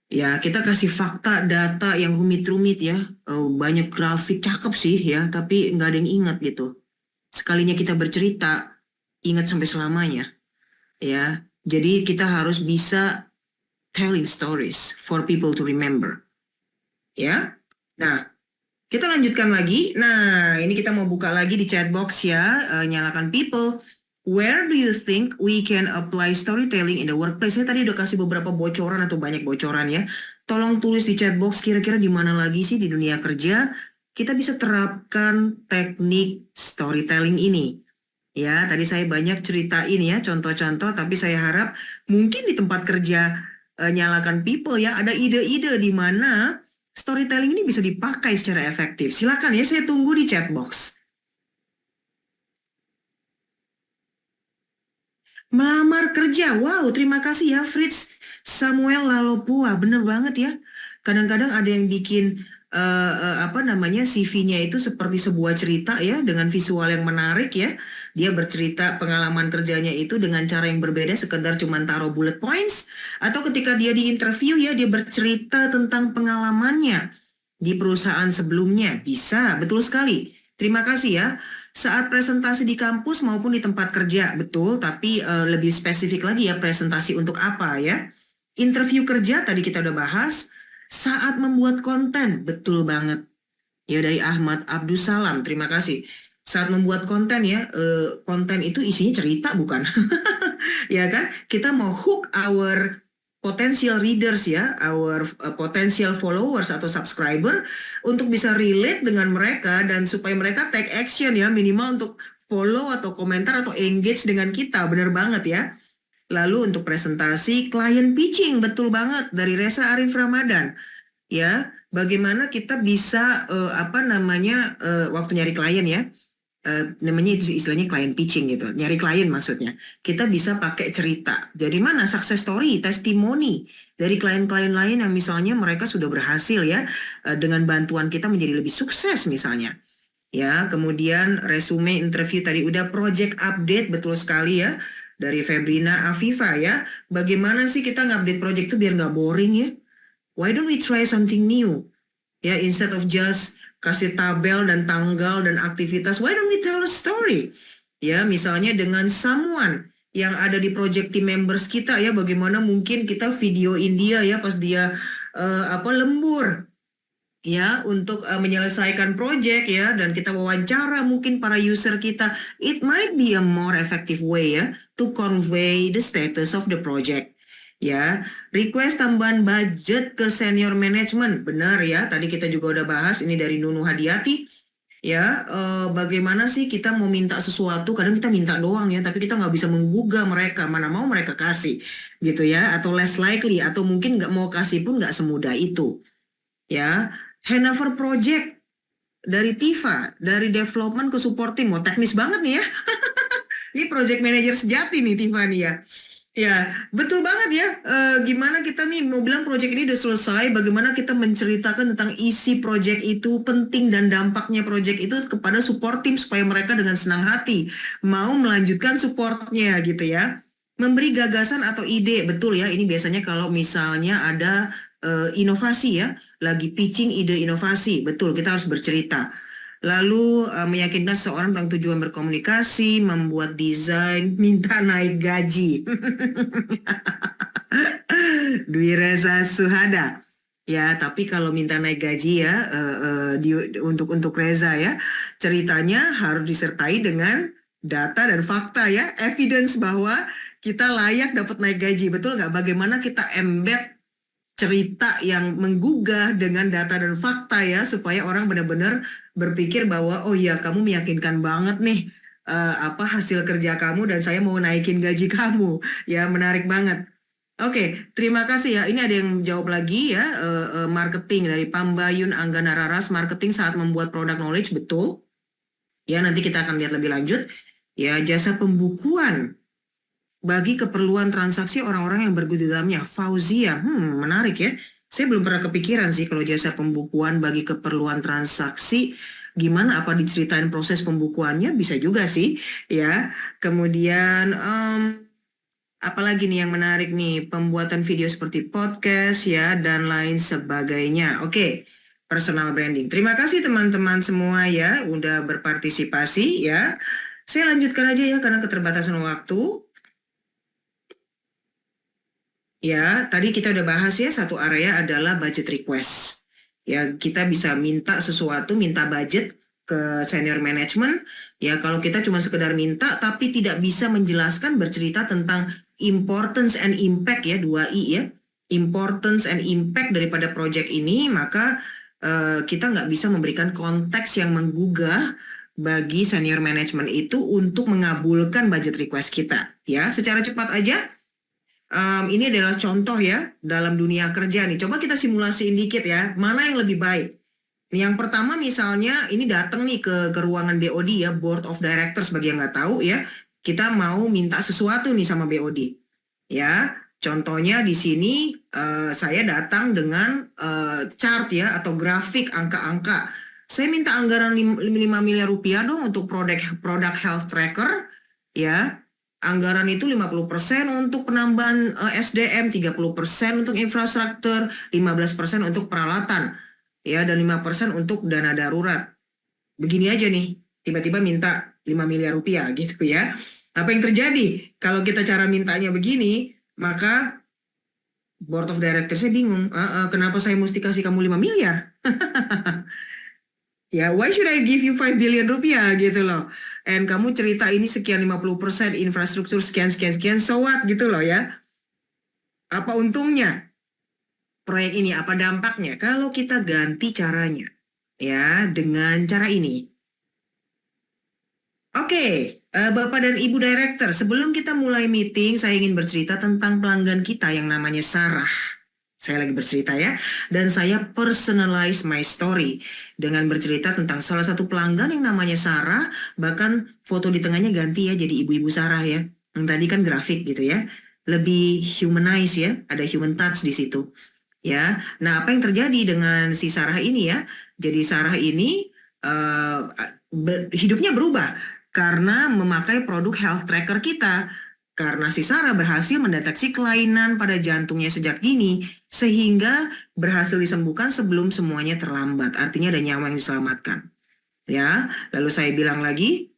Ya, kita kasih fakta, data yang rumit-rumit ya. Banyak grafik, cakep sih ya, tapi nggak ada yang ingat gitu. Sekalinya kita bercerita, ingat sampai selamanya. Ya, jadi kita harus bisa telling stories for people to remember. Ya, nah. Kita lanjutkan lagi. Nah, ini kita mau buka lagi di chat box ya. Nyalakan people. Where do you think we can apply storytelling in the workplace? Saya tadi udah kasih beberapa bocoran atau banyak bocoran ya. Tolong tulis di chat box kira-kira di mana lagi sih di dunia kerja kita bisa terapkan teknik storytelling ini. Ya, tadi saya banyak ceritain ya contoh-contoh, tapi saya harap mungkin di tempat kerja nyalakan people ya, ada ide-ide di mana storytelling ini bisa dipakai secara efektif. Silakan ya, saya tunggu di chat box. Melamar kerja, wow, terima kasih ya Fritz Samuel Lalopua, bener banget ya. Kadang-kadang ada yang bikin CV-nya itu seperti sebuah cerita ya, dengan visual yang menarik ya. Dia bercerita pengalaman kerjanya itu dengan cara yang berbeda, sekedar cuma taruh bullet points. Atau ketika dia di interview ya, dia bercerita tentang pengalamannya di perusahaan sebelumnya. Bisa, betul sekali. Terima kasih ya. Saat presentasi di kampus maupun di tempat kerja, betul. Tapi lebih spesifik lagi ya, presentasi untuk apa ya. Interview kerja, tadi kita udah bahas. Saat membuat konten, betul banget. Ya, dari Ahmad Abdussalam, terima kasih. Saat membuat konten ya, konten itu isinya cerita bukan? Ya kan? Kita mau hook our potential readers ya, our potential followers atau subscriber untuk bisa relate dengan mereka dan supaya mereka take action ya, minimal untuk follow atau komentar atau engage dengan kita, benar banget ya. Lalu untuk presentasi client pitching, betul banget, dari Reza Arif Ramadan. Ya, bagaimana kita bisa waktu nyari klien ya, namanya itu istilahnya client pitching gitu, nyari klien maksudnya. Kita bisa pakai cerita. Jadi mana success story, testimoni dari klien-klien lain yang misalnya mereka sudah berhasil ya, dengan bantuan kita menjadi lebih sukses misalnya. Ya, kemudian resume interview tadi udah, project update, betul sekali ya. Dari Febrina Afifa ya, bagaimana sih kita ngupdate project itu biar nggak boring ya? Why don't we try something new? Ya, instead of just kasih tabel dan tanggal dan aktivitas, why don't we tell a story? Ya, misalnya dengan someone yang ada di project team members kita ya, bagaimana mungkin kita videoin dia ya pas dia lembur. Ya, untuk menyelesaikan project ya, dan kita wawancara mungkin para user kita. It might be a more effective way ya to convey the status of the project. Ya, request tambahan budget ke senior management, benar ya. Tadi kita juga udah bahas ini dari Nunu Hadiati. Ya, bagaimana sih kita mau minta sesuatu? Kadang kita minta doang ya, tapi kita nggak bisa menggugah mereka. Mana mau mereka kasih, gitu ya? Atau less likely, atau mungkin nggak mau kasih pun nggak semudah itu. Ya. Handover project dari Tifa, dari development ke support team, mau teknis banget nih ya. Ini project manager sejati nih Tiffany ya. Ya, betul banget ya. Gimana kita nih mau bilang project ini udah selesai, bagaimana kita menceritakan tentang isi project itu, penting dan dampaknya project itu kepada support team supaya mereka dengan senang hati mau melanjutkan supportnya gitu ya. Memberi gagasan atau ide, betul ya. Ini biasanya kalau misalnya ada inovasi ya, lagi pitching ide inovasi, betul kita harus bercerita. Lalu meyakinkan seorang tentang tujuan berkomunikasi, membuat desain, minta naik gaji. Dwi Reza Suhada. Ya, tapi kalau minta naik gaji ya untuk Reza ya, ceritanya harus disertai dengan data dan fakta ya, evidence bahwa kita layak dapat naik gaji. Betul nggak? Bagaimana kita embed cerita yang menggugah dengan data dan fakta ya, supaya orang benar-benar berpikir bahwa oh iya kamu meyakinkan banget nih hasil kerja kamu dan saya mau naikin gaji kamu ya, menarik banget. Oke, terima kasih ya. Ini ada yang jawab lagi ya, marketing dari Pambayun Anggana Raras, marketing saat membuat product knowledge, betul. Ya, nanti kita akan lihat lebih lanjut. Ya, jasa pembukuan bagi keperluan transaksi orang-orang yang bergelut di dalamnya. Fauzia, menarik ya. Saya belum pernah kepikiran sih kalau jasa pembukuan bagi keperluan transaksi. Gimana, apa diceritain proses pembukuannya? Bisa juga sih ya. Kemudian apalagi nih yang menarik nih, pembuatan video seperti podcast ya dan lain sebagainya. Oke, personal branding. Terima kasih teman-teman semua ya udah berpartisipasi ya. Saya lanjutkan aja ya karena keterbatasan waktu. Ya, tadi kita udah bahas ya, satu area adalah budget request. Ya, kita bisa minta sesuatu, minta budget ke senior management. Ya, kalau kita cuma sekedar minta tapi tidak bisa menjelaskan, bercerita tentang importance and impact ya, 2I ya. Importance and impact daripada project ini, maka kita nggak bisa memberikan konteks yang menggugah bagi senior management itu untuk mengabulkan budget request kita. Ya, secara cepat aja. Ini adalah contoh ya dalam dunia kerja nih. Coba kita simulasiin dikit ya, mana yang lebih baik. Yang pertama misalnya ini datang nih ke ruangan BOD ya, Board of Directors bagi yang nggak tahu ya. Kita mau minta sesuatu nih sama BOD. Ya, contohnya di sini saya datang dengan chart ya atau grafik angka-angka. Saya minta anggaran 5 miliar rupiah dong untuk produk health tracker ya. Anggaran itu 50% untuk penambahan SDM, 30% untuk infrastruktur, 15% untuk peralatan, ya, dan 5% untuk dana darurat. Begini aja nih, tiba-tiba minta 5 miliar rupiah gitu ya. Apa yang terjadi? Kalau kita cara mintanya begini, maka Board of Directors-nya bingung. Kenapa saya mesti kasih kamu 5 miliar? Ya, why should I give you 5 billion rupiah gitu loh. And kamu cerita ini sekian 50% infrastruktur sekian, so what gitu loh ya. Apa untungnya proyek ini, apa dampaknya? Kalau kita ganti caranya ya dengan cara ini. Oke, Bapak dan Ibu Director, sebelum kita mulai meeting, saya ingin bercerita tentang pelanggan kita yang namanya Sarah. Saya lagi bercerita ya, dan saya personalize my story dengan bercerita tentang salah satu pelanggan yang namanya Sarah, bahkan foto di tengahnya ganti ya jadi ibu-ibu Sarah ya. Yang tadi kan grafik gitu ya, lebih humanize ya, ada human touch di situ. Ya, nah apa yang terjadi dengan si Sarah ini ya? Jadi Sarah ini hidupnya berubah karena memakai produk health tracker kita. Karena si Sarah berhasil mendeteksi kelainan pada jantungnya sejak dini, sehingga berhasil disembuhkan sebelum semuanya terlambat. Artinya ada nyawa yang diselamatkan. Ya, lalu saya bilang lagi,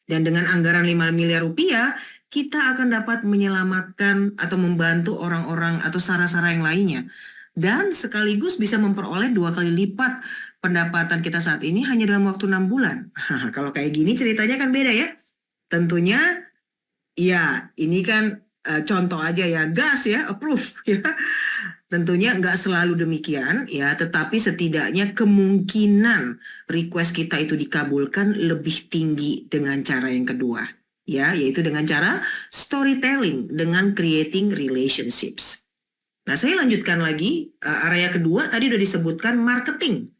dan dengan anggaran 5 miliar rupiah, kita akan dapat menyelamatkan atau membantu orang-orang atau Sarah-Sarah yang lainnya. Dan sekaligus bisa memperoleh 2 kali lipat pendapatan kita saat ini hanya dalam waktu 6 bulan. Kalau kayak gini ceritanya kan beda ya. Tentunya ya, ini kan contoh aja ya, gas ya, approve ya. Tentunya nggak selalu demikian ya, tetapi setidaknya kemungkinan request kita itu dikabulkan lebih tinggi dengan cara yang kedua ya, yaitu dengan cara storytelling, dengan creating relationships. Nah, saya lanjutkan lagi, area kedua tadi udah disebutkan marketing.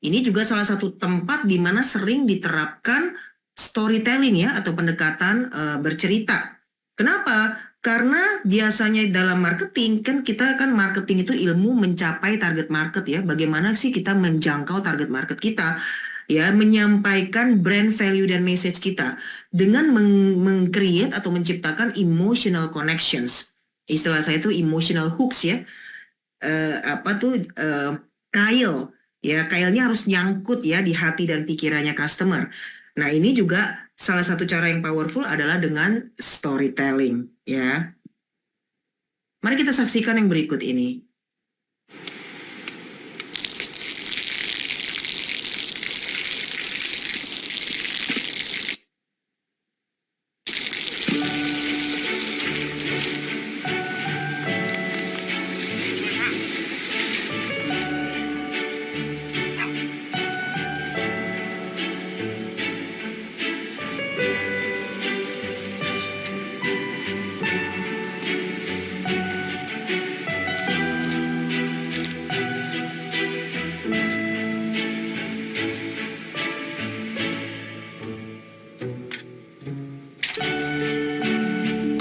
Ini juga salah satu tempat di mana sering diterapkan storytelling ya, atau pendekatan bercerita. Kenapa? Karena biasanya dalam marketing kan marketing itu ilmu mencapai target market ya. Bagaimana sih kita menjangkau target market kita? Ya, menyampaikan brand value dan message kita dengan meng-create atau menciptakan emotional connections. Istilah saya itu emotional hooks ya. Kail ya, kailnya harus nyangkut ya di hati dan pikirannya customer. Nah, ini juga salah satu cara yang powerful adalah dengan storytelling ya. Mari kita saksikan yang berikut ini.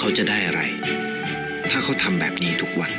เขาจะได้อะไร ถ้าเขาทำแบบนี้ทุกวัน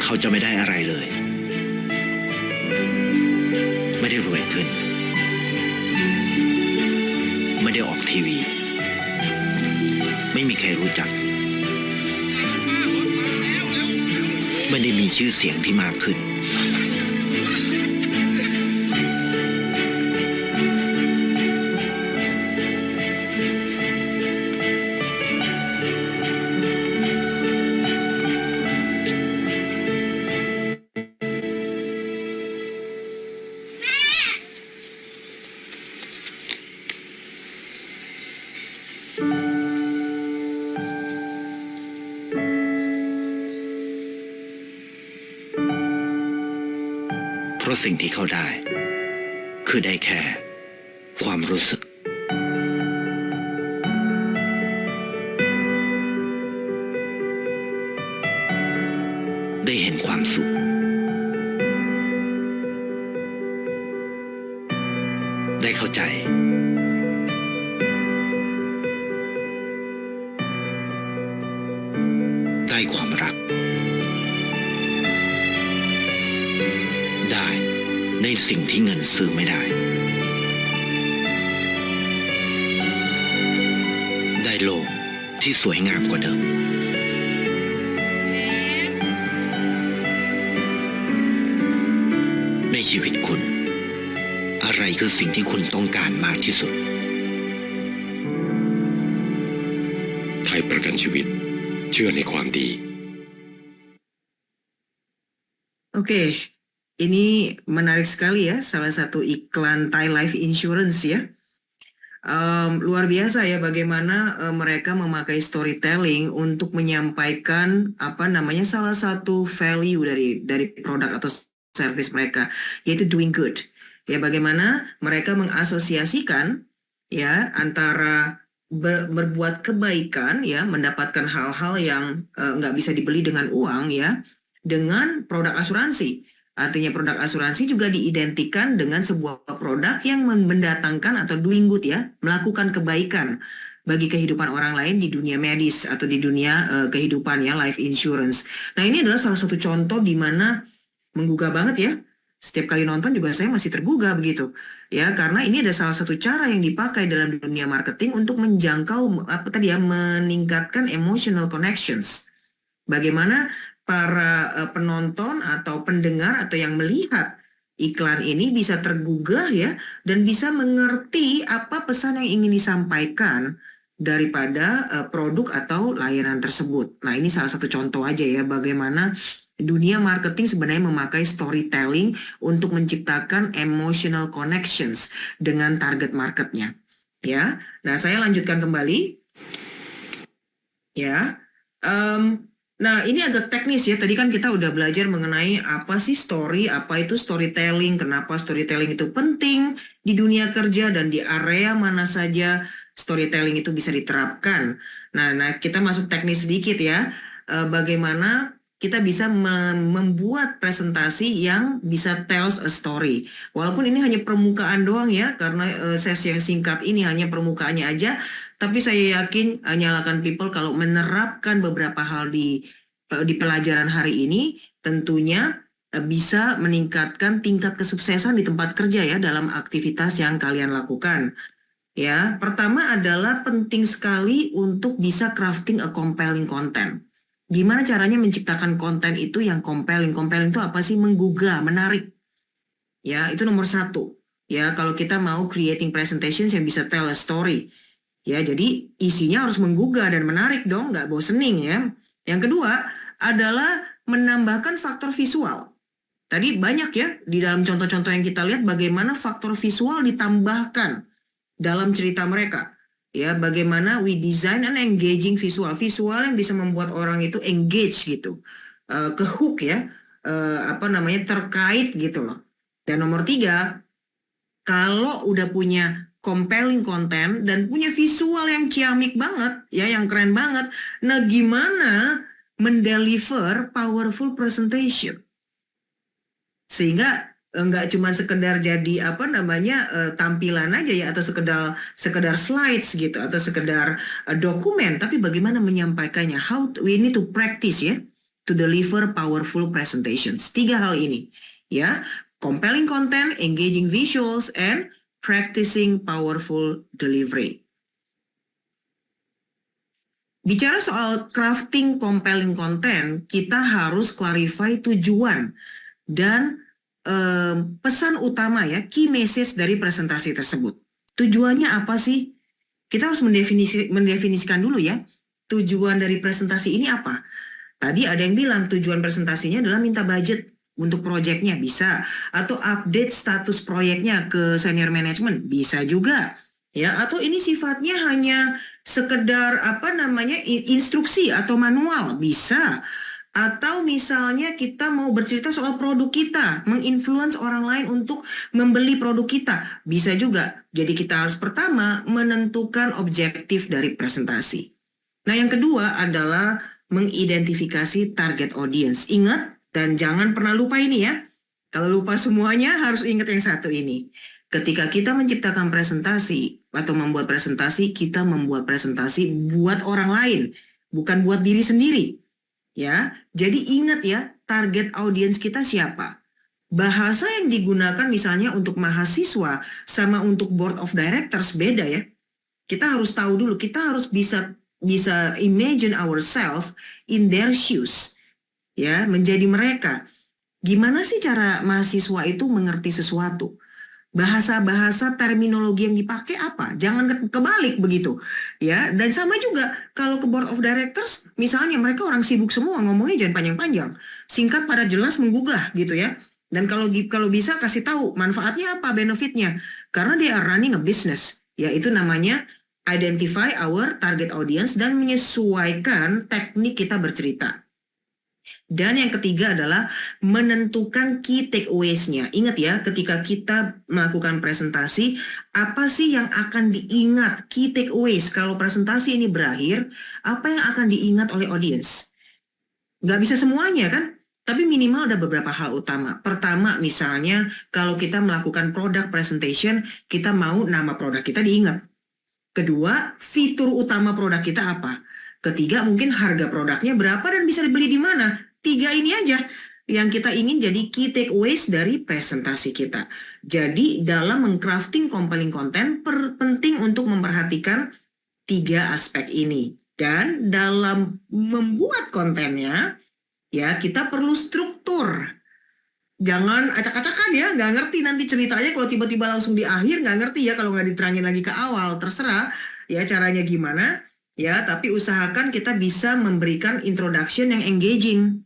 เขาจะไม่ได้อะไรเลย ไม่ได้รวยขึ้น ไม่ได้ออกทีวี ไม่มีใครรู้จัก ไม่ได้มีชื่อเสียงที่มากขึ้น เพราะสิ่งที่เขาได้ คือได้แค่ความรู้สึก ได้เห็นความสุข ได้เข้าใจ ได้ความรัก ได้ในสิ่งที่เงินซื้อไม่ได้ ได้โลกที่สวยงามกว่าเดิม ในชีวิตคุณ อะไรคือสิ่งที่คุณต้องการมากที่สุด ไทยประกันชีวิตเชื่อในความดี Oke, ini menarik sekali ya, salah satu iklan Thai Life Insurance ya. Luar biasa ya bagaimana mereka memakai storytelling untuk menyampaikan salah satu value dari produk atau service mereka, yaitu doing good. Ya, bagaimana mereka mengasosiasikan ya antara berbuat kebaikan ya, mendapatkan hal-hal yang nggak bisa dibeli dengan uang ya, dengan produk asuransi. Artinya produk asuransi juga diidentikan dengan sebuah produk yang mendatangkan atau doing good ya, melakukan kebaikan bagi kehidupan orang lain di dunia medis atau di dunia kehidupan ya, life insurance. Nah, ini adalah salah satu contoh di mana menggugah banget ya. Setiap kali nonton juga saya masih tergugah begitu. Ya, karena ini ada salah satu cara yang dipakai dalam dunia marketing untuk menjangkau meningkatkan emotional connections. Bagaimana para penonton atau pendengar atau yang melihat iklan ini bisa tergugah ya, dan bisa mengerti apa pesan yang ingin disampaikan daripada produk atau layanan tersebut. Nah, ini salah satu contoh aja ya bagaimana Dunia marketing sebenarnya memakai storytelling untuk menciptakan emotional connections dengan target marketnya. Ya, nah saya lanjutkan kembali. Ya, nah ini agak teknis ya. Tadi kan kita udah belajar mengenai apa sih story, apa itu storytelling, kenapa storytelling itu penting di dunia kerja dan di area mana saja storytelling itu bisa diterapkan. Nah kita masuk teknis sedikit ya. Bagaimana kita bisa membuat presentasi yang bisa tells a story. Walaupun ini hanya permukaan doang ya, karena sesi yang singkat ini hanya permukaannya aja, tapi saya yakin nyalakan people kalau menerapkan beberapa hal di pelajaran hari ini, tentunya bisa meningkatkan tingkat kesuksesan di tempat kerja ya dalam aktivitas yang kalian lakukan. Ya, pertama adalah penting sekali untuk bisa crafting a compelling content. Gimana caranya menciptakan konten itu yang compelling? Compelling itu apa sih? Menggugah, menarik. Ya, itu nomor 1. Ya, kalau kita mau creating presentations yang bisa tell a story. Ya, jadi isinya harus menggugah dan menarik dong, nggak bosening ya. Yang kedua adalah menambahkan faktor visual. Tadi banyak ya di dalam contoh-contoh yang kita lihat bagaimana faktor visual ditambahkan dalam cerita mereka. Ya, bagaimana we design an engaging visual yang bisa membuat orang itu engage gitu, ke hook ya, terkait gitu loh. Dan nomor 3, kalau udah punya compelling content dan punya visual yang ciamik banget ya, yang keren banget, nah gimana mendeliver powerful presentation sehingga nggak cuma sekedar jadi tampilan aja ya, atau sekedar slides gitu, atau sekedar dokumen, tapi bagaimana menyampaikannya, we need to practice ya to deliver powerful presentations. 3 hal ini ya, compelling content, engaging visuals, and practicing powerful delivery. Bicara soal crafting compelling content, kita harus clarify tujuan dan pesan utama ya, key message dari presentasi tersebut. Tujuannya apa sih? Kita harus mendefinisikan dulu ya, tujuan dari presentasi ini apa. Tadi ada yang bilang tujuan presentasinya adalah minta budget untuk proyeknya, bisa. Atau update status proyeknya ke senior management, bisa juga. Ya, atau ini sifatnya hanya sekedar instruksi atau manual, bisa. Atau misalnya kita mau bercerita soal produk kita, menginfluence orang lain untuk membeli produk kita, bisa juga. Jadi kita harus pertama menentukan objektif dari presentasi. Nah, yang kedua adalah mengidentifikasi target audience. Ingat dan jangan pernah lupa ini ya. Kalau lupa semuanya harus ingat yang satu ini. Ketika kita menciptakan presentasi atau membuat presentasi, kita membuat presentasi buat orang lain, bukan buat diri sendiri. Ya, jadi ingat ya, target audiens kita siapa. Bahasa yang digunakan misalnya untuk mahasiswa sama untuk board of directors beda ya. Kita harus tahu dulu, kita harus bisa imagine ourselves in their shoes. Ya, menjadi mereka. Gimana sih cara mahasiswa itu mengerti sesuatu? Bahasa-bahasa terminologi yang dipakai apa? Jangan kebalik begitu. Ya, dan sama juga kalau ke board of directors, misalnya mereka orang sibuk semua, ngomongnya jangan panjang-panjang. Singkat, padat, jelas, menggugah gitu ya. Dan kalau bisa kasih tahu manfaatnya apa, benefitnya. Karena they are running a business. Ya, itu namanya identify our target audience dan menyesuaikan teknik kita bercerita. Dan yang ketiga adalah menentukan key takeaways-nya. Ingat ya, ketika kita melakukan presentasi, apa sih yang akan diingat, key takeaways. Kalau presentasi ini berakhir, apa yang akan diingat oleh audiens? Nggak bisa semuanya kan? Tapi minimal ada beberapa hal utama. Pertama misalnya, kalau kita melakukan product presentation, kita mau nama produk kita diingat. Kedua, fitur utama produk kita apa? Ketiga, mungkin harga produknya berapa dan bisa dibeli di mana. 3 ini aja yang kita ingin jadi key takeaways dari presentasi kita. Jadi dalam mengcrafting compelling content penting untuk memperhatikan 3 aspek ini. Dan dalam membuat kontennya, ya kita perlu struktur. Jangan acak-acakan ya, nggak ngerti nanti ceritanya kalau tiba-tiba langsung di akhir, nggak ngerti ya kalau nggak diterangin lagi ke awal. Terserah ya caranya gimana. Ya, tapi usahakan kita bisa memberikan introduction yang engaging.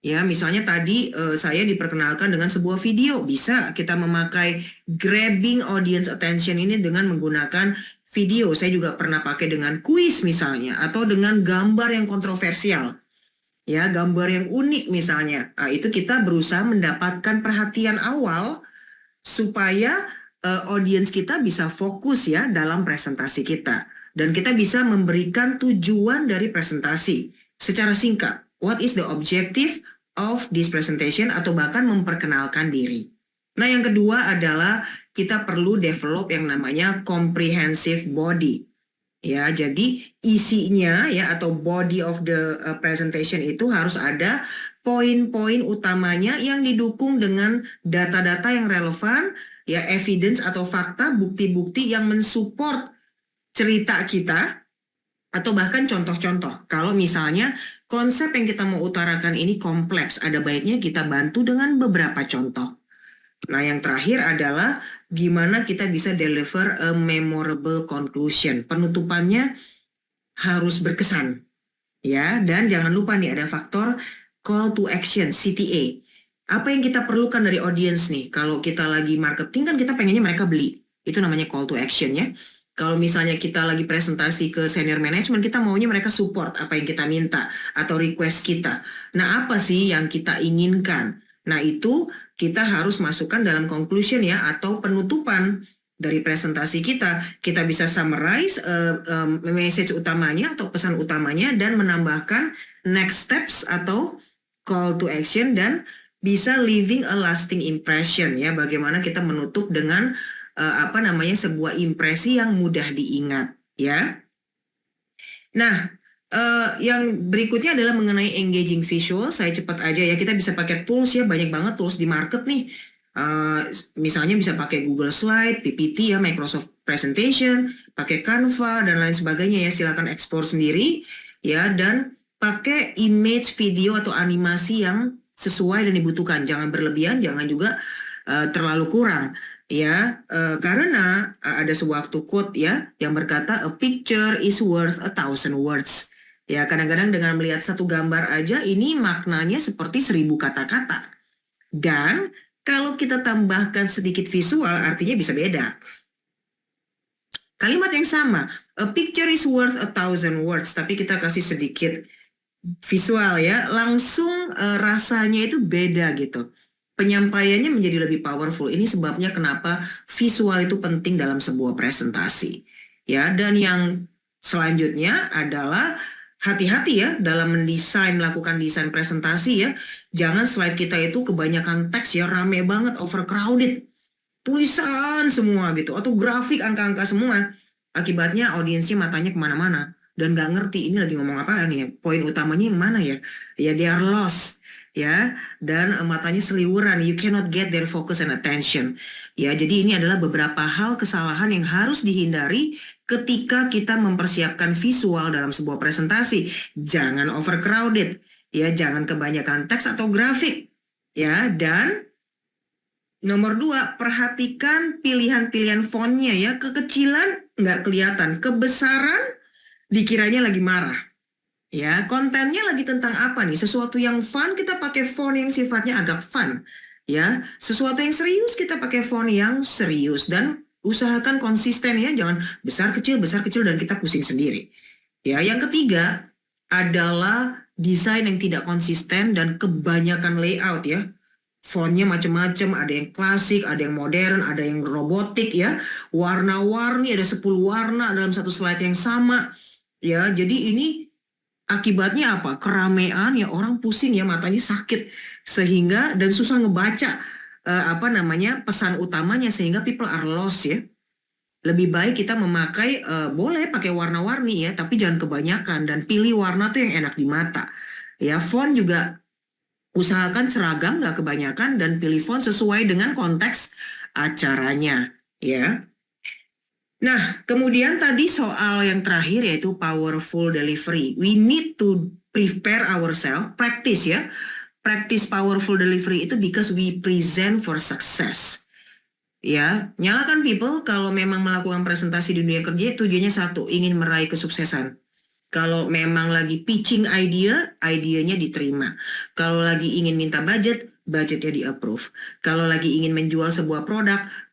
Ya, misalnya tadi saya diperkenalkan dengan sebuah video, bisa kita memakai grabbing audience attention ini dengan menggunakan video. Saya juga pernah pakai dengan kuis misalnya, atau dengan gambar yang kontroversial. Ya, gambar yang unik misalnya. Nah, itu kita berusaha mendapatkan perhatian awal supaya audiens kita bisa fokus ya dalam presentasi kita. Dan kita bisa memberikan tujuan dari presentasi secara singkat. What is the objective of this presentation, atau bahkan memperkenalkan diri. Nah, yang kedua adalah kita perlu develop yang namanya comprehensive body. Ya, jadi isinya ya atau body of the presentation itu harus ada poin-poin utamanya yang didukung dengan data-data yang relevan, ya evidence atau fakta, bukti-bukti yang mensupport cerita kita, atau bahkan contoh-contoh. Kalau misalnya konsep yang kita mau utarakan ini kompleks, ada baiknya kita bantu dengan beberapa contoh. Nah, yang terakhir adalah gimana kita bisa deliver a memorable conclusion. Penutupannya harus berkesan. Ya, dan jangan lupa nih ada faktor call to action, CTA. Apa yang kita perlukan dari audience nih? Kalau kita lagi marketing kan kita pengennya mereka beli. Itu namanya call to action ya. Kalau misalnya kita lagi presentasi ke senior management, kita maunya mereka support apa yang kita minta atau request kita. Nah, apa sih yang kita inginkan? Nah, itu kita harus masukkan dalam conclusion ya atau penutupan dari presentasi kita. Kita bisa summarize message utamanya atau pesan utamanya dan menambahkan next steps atau call to action dan bisa leaving a lasting impression ya. Bagaimana kita menutup dengan sebuah impresi yang mudah diingat ya. Nah, yang berikutnya adalah mengenai engaging visual. Saya cepat aja ya, kita bisa pakai tools ya, banyak banget tools di market nih. Misalnya bisa pakai Google Slide, PPT ya, Microsoft Presentation, pakai Canva dan lain sebagainya ya. Silakan ekspor sendiri ya, dan pakai image, video atau animasi yang sesuai dan dibutuhkan. Jangan berlebihan, jangan juga terlalu kurang. Ya, karena ada sebuah quote ya yang berkata a picture is worth 1,000 words. Ya, kadang-kadang dengan melihat satu gambar aja ini maknanya seperti 1000 kata-kata. Dan kalau kita tambahkan sedikit visual artinya bisa beda. Kalimat yang sama, a picture is worth 1,000 words, tapi kita kasih sedikit visual ya, langsung rasanya itu beda gitu. Penyampaiannya menjadi lebih powerful. Ini sebabnya kenapa visual itu penting dalam sebuah presentasi. Ya, dan yang selanjutnya adalah hati-hati ya dalam melakukan desain presentasi ya. Jangan slide kita itu kebanyakan teks ya, rame banget, overcrowded. Tulisan semua gitu, atau grafik angka-angka semua. Akibatnya audiensnya matanya kemana-mana dan nggak ngerti ini lagi ngomong apaan ya. Poin utamanya yang mana ya? Ya, they are lost. Ya, dan matanya seliwuran, you cannot get their focus and attention. Ya, jadi ini adalah beberapa hal kesalahan yang harus dihindari ketika kita mempersiapkan visual dalam sebuah presentasi. Jangan overcrowded, ya, jangan kebanyakan teks atau grafik. Ya, dan nomor 2, perhatikan pilihan-pilihan fontnya ya, kekecilan nggak kelihatan, kebesaran dikiranya lagi marah. Ya, kontennya lagi tentang apa nih? Sesuatu yang fun kita pakai font yang sifatnya agak fun. Ya, sesuatu yang serius kita pakai font yang serius dan usahakan konsisten ya, jangan besar kecil dan kita pusing sendiri. Ya, yang ketiga adalah desain yang tidak konsisten dan kebanyakan layout ya. Fontnya macam-macam, ada yang klasik, ada yang modern, ada yang robotik ya. Warna-warni, ada 10 warna dalam satu slide yang sama. Ya, jadi ini akibatnya apa? Keramaian ya, orang pusing ya, matanya sakit sehingga dan susah ngebaca pesan utamanya sehingga people are lost ya. Lebih baik kita memakai boleh pakai warna-warni ya, tapi jangan kebanyakan dan pilih warna tuh yang enak di mata. Ya, font juga usahakan seragam, nggak kebanyakan, dan pilih font sesuai dengan konteks acaranya ya. Nah, kemudian tadi soal yang terakhir yaitu powerful delivery. We need to prepare ourselves, practice ya. Practice powerful delivery itu because we present for success. Ya, nyalakan people kalau memang melakukan presentasi di dunia kerja tujuannya satu, ingin meraih kesuksesan. Kalau memang lagi pitching idenya diterima. Kalau lagi ingin minta budgetnya di-approve. Kalau lagi ingin menjual sebuah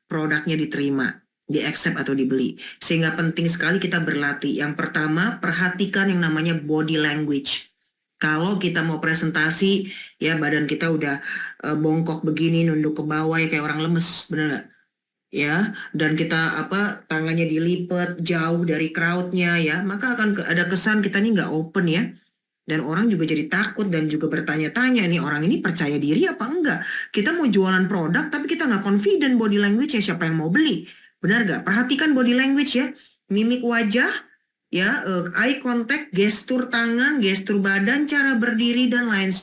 produknya diterima, di-accept atau dibeli. Sehingga penting sekali kita berlatih. Yang pertama, perhatikan yang namanya body language. Kalau kita mau presentasi, ya badan kita udah bongkok begini, nunduk ke bawah ya kayak orang lemes, bener nggak? Ya, dan kita tangannya dilipat jauh dari crowdnya ya, maka akan ada kesan kita ini nggak open ya, dan orang juga jadi takut dan juga bertanya-tanya nih orang ini percaya diri apa enggak. Kita mau jualan produk tapi kita nggak confident body language ya, siapa yang mau beli? Benar nggak? Perhatikan body language ya, mimik wajah ya, eye contact, gestur tangan, gestur badan, cara berdiri dan lain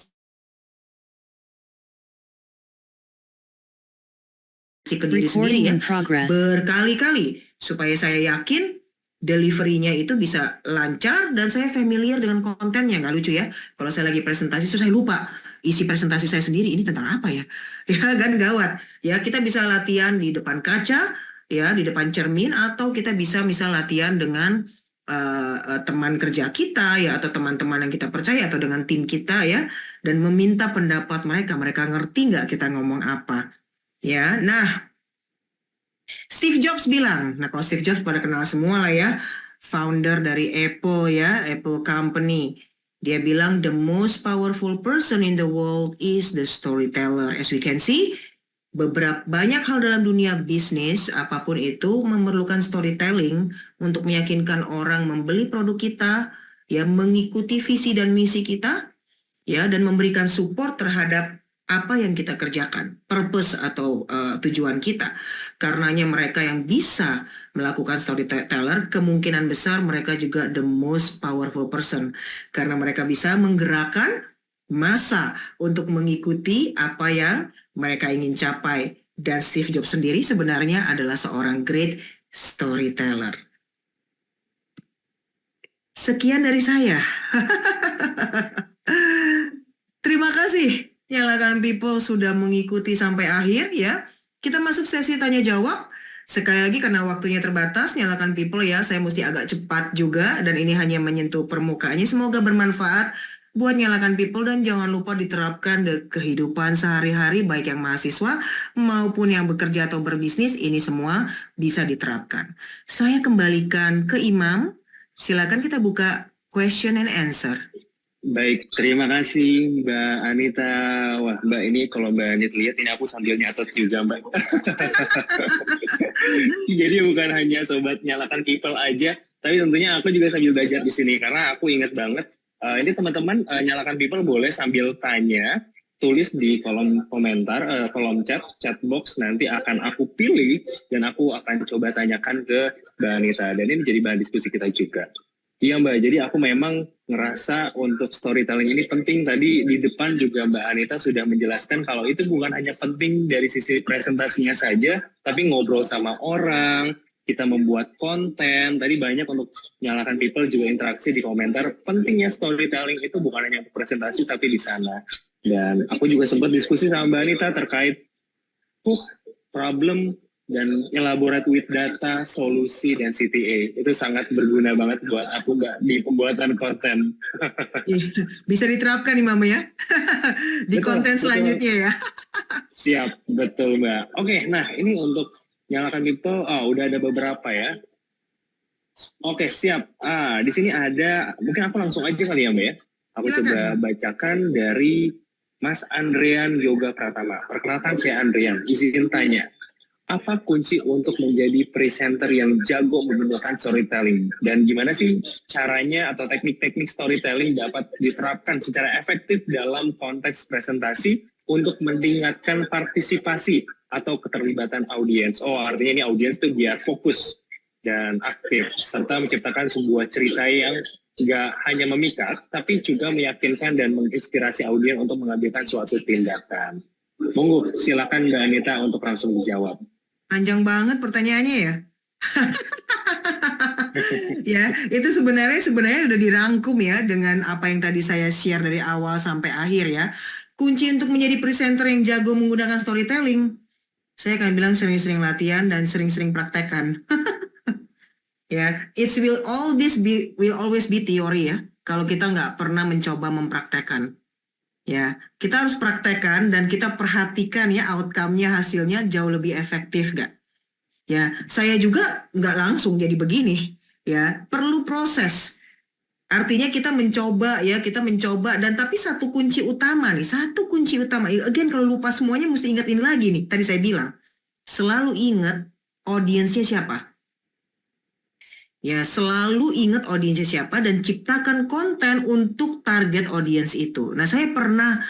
ke diri sendiri ya, berkali-kali supaya saya yakin delivery-nya itu bisa lancar dan saya familiar dengan kontennya. Nggak lucu ya, kalau saya lagi presentasi terus saya lupa isi presentasi saya sendiri ini tentang apa ya. Ya kan gawat ya. Kita bisa latihan di depan kaca ya, di depan cermin, atau kita bisa misal latihan dengan teman kerja kita ya, atau teman-teman yang kita percaya, atau dengan tim kita ya, dan meminta pendapat mereka ngerti nggak kita ngomong apa. Ya, nah Steve Jobs bilang, nah kalau Steve Jobs pada kenal semua lah ya, founder dari Apple ya, Apple Company. Dia bilang the most powerful person in the world is the storyteller. As we can see, banyak hal dalam dunia bisnis apapun itu memerlukan storytelling untuk meyakinkan orang membeli produk kita, ya mengikuti visi dan misi kita, ya dan memberikan support terhadap apa yang kita kerjakan, purpose atau tujuan kita. Karenanya mereka yang bisa melakukan storyteller, kemungkinan besar mereka juga the most powerful person. Karena mereka bisa menggerakkan massa untuk mengikuti apa yang mereka ingin capai. Dan Steve Jobs sendiri sebenarnya adalah seorang great storyteller. Sekian dari saya. Terima kasih. Nyalakan People sudah mengikuti sampai akhir ya. Kita masuk sesi tanya jawab. Sekali lagi karena waktunya terbatas, Nyalakan People ya, saya mesti agak cepat juga dan ini hanya menyentuh permukaannya. Semoga bermanfaat buat Nyalakan People dan jangan lupa diterapkan di kehidupan sehari-hari baik yang mahasiswa maupun yang bekerja atau berbisnis, ini semua bisa diterapkan. Saya kembalikan ke Imam. Silakan kita buka question and answer. Baik, terima kasih Mbak Anita. Wah, Mbak ini kalau Mbak Anita lihat ini aku sambil nyatet juga Mbak. Jadi bukan hanya sobat Nyalakan People aja, tapi tentunya aku juga sambil belajar di sini karena aku ingat banget. Ini teman-teman Nyalakan People boleh sambil tanya, tulis di kolom komentar, kolom chat box, nanti akan aku pilih dan aku akan coba tanyakan ke Mbak Anita. Dan ini jadi bahan diskusi kita juga. Iya Mbak, jadi aku memang ngerasa untuk storytelling ini penting. Tadi di depan juga Mbak Anita sudah menjelaskan kalau itu bukan hanya penting dari sisi presentasinya saja, tapi ngobrol sama orang, kita membuat konten. Tadi banyak untuk Nyalakan People juga interaksi di komentar. Pentingnya storytelling itu bukan hanya untuk presentasi, tapi di sana. Dan aku juga sempat diskusi sama Mbak Anita terkait problem dan elaborate with data, solusi, dan CTA. Itu sangat berguna banget buat aku Mbak di pembuatan konten. Bisa diterapkan nih Mama ya, di betul, konten selanjutnya ya. Siap, betul Mbak. Oke, nah ini untuk Nyalakan People, udah ada beberapa ya. Oke, siap. Di sini ada, mungkin aku langsung aja kali ya Mbak ya. Aku silakan. Coba bacakan dari Mas Andrian Yoga Pratama. Perkenalkan saya Andrian, izin tanya. Apa kunci untuk menjadi presenter yang jago menggunakan storytelling? Dan gimana sih caranya atau teknik-teknik storytelling dapat diterapkan secara efektif dalam konteks presentasi untuk meningkatkan partisipasi atau keterlibatan audiens? Artinya ini audiens itu biar fokus dan aktif, serta menciptakan sebuah cerita yang nggak hanya memikat, tapi juga meyakinkan dan menginspirasi audiens untuk mengambilkan suatu tindakan. Monggo, silakan Mbak Anita untuk langsung dijawab. Panjang banget pertanyaannya ya. Ya, itu sebenarnya udah dirangkum ya dengan apa yang tadi saya share dari awal sampai akhir ya. Kunci untuk menjadi presenter yang jago menggunakan storytelling, saya akan bilang sering-sering latihan dan sering-sering praktekkan. Ya, it will always be teori ya. Kalau kita nggak pernah mencoba mempraktekkan. Ya, kita harus praktekkan dan kita perhatikan ya outcome-nya, hasilnya jauh lebih efektif nggak? Ya, saya juga nggak langsung jadi begini. Ya, perlu proses. Artinya kita mencoba dan tapi satu kunci utama, again kalau lupa semuanya mesti ingetin lagi nih. Tadi saya bilang, selalu ingat audiensnya siapa. Ya, selalu ingat audiensnya siapa dan ciptakan konten untuk target audiens itu. Nah, saya pernah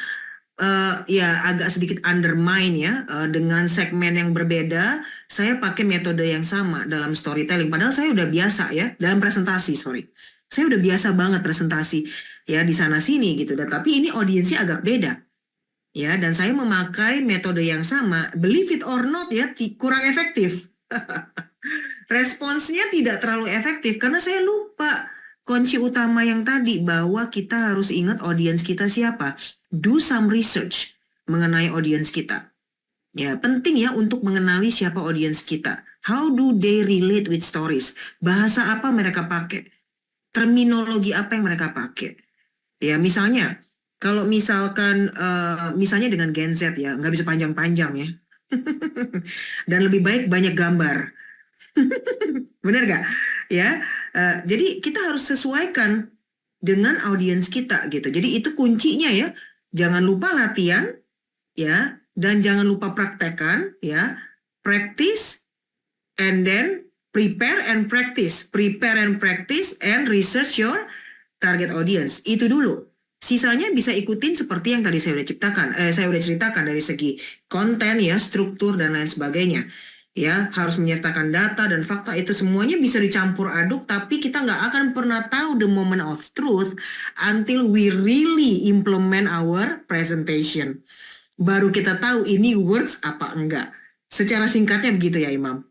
agak sedikit undermine ya dengan segmen yang berbeda. Saya pakai metode yang sama dalam storytelling. Padahal saya udah biasa ya dalam presentasi, Saya udah biasa banget presentasi ya di sana sini gitu. Dan tapi ini audiensnya agak beda. Ya, dan saya memakai metode yang sama. Believe it or not ya, kurang efektif. Responsnya tidak terlalu efektif karena saya lupa kunci utama yang tadi bahwa kita harus ingat audiens kita siapa. Do some research mengenai audiens kita. Ya, penting ya untuk mengenali siapa audiens kita. How do they relate with stories? Bahasa apa mereka pakai? Terminologi apa yang mereka pakai? Ya, misalnya kalau misalnya dengan Gen Z ya, nggak bisa panjang-panjang ya. Dan lebih baik banyak gambar. Benar gak? Ya, jadi kita harus sesuaikan dengan audiens kita gitu. Jadi itu kuncinya ya. Jangan lupa latihan ya, dan jangan lupa praktekkan ya. Practice and then prepare and practice. Prepare and practice and research your target audience. Itu dulu. Sisanya bisa ikutin seperti yang tadi saya udah ceritakan dari segi konten ya, struktur dan lain sebagainya. Ya, harus menyertakan data dan fakta, itu semuanya bisa dicampur aduk, tapi kita nggak akan pernah tahu the moment of truth until we really implement our presentation. Baru kita tahu ini works apa enggak. Secara singkatnya begitu ya, Imam.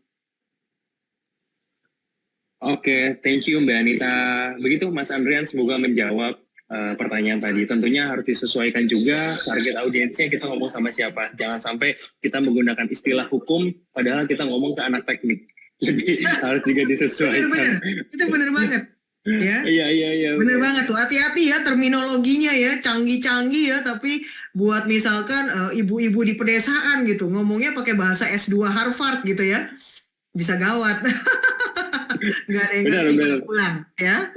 Oke, thank you Mbak Anita. Begitu Mas Andrian, semoga menjawab pertanyaan tadi. Tentunya harus disesuaikan juga target audiensnya, kita ngomong sama siapa. Jangan sampai kita menggunakan istilah hukum padahal kita ngomong ke anak teknik. Jadi harus juga disesuaikan. Bener. Itu bener banget. Ya. Iya. Bener banget tuh. Hati-hati ya terminologinya ya, canggih-canggih ya, tapi buat misalkan ibu-ibu di pedesaan gitu, ngomongnya pakai bahasa S2 Harvard gitu ya. Bisa gawat. Nggak ada yang pulang ya.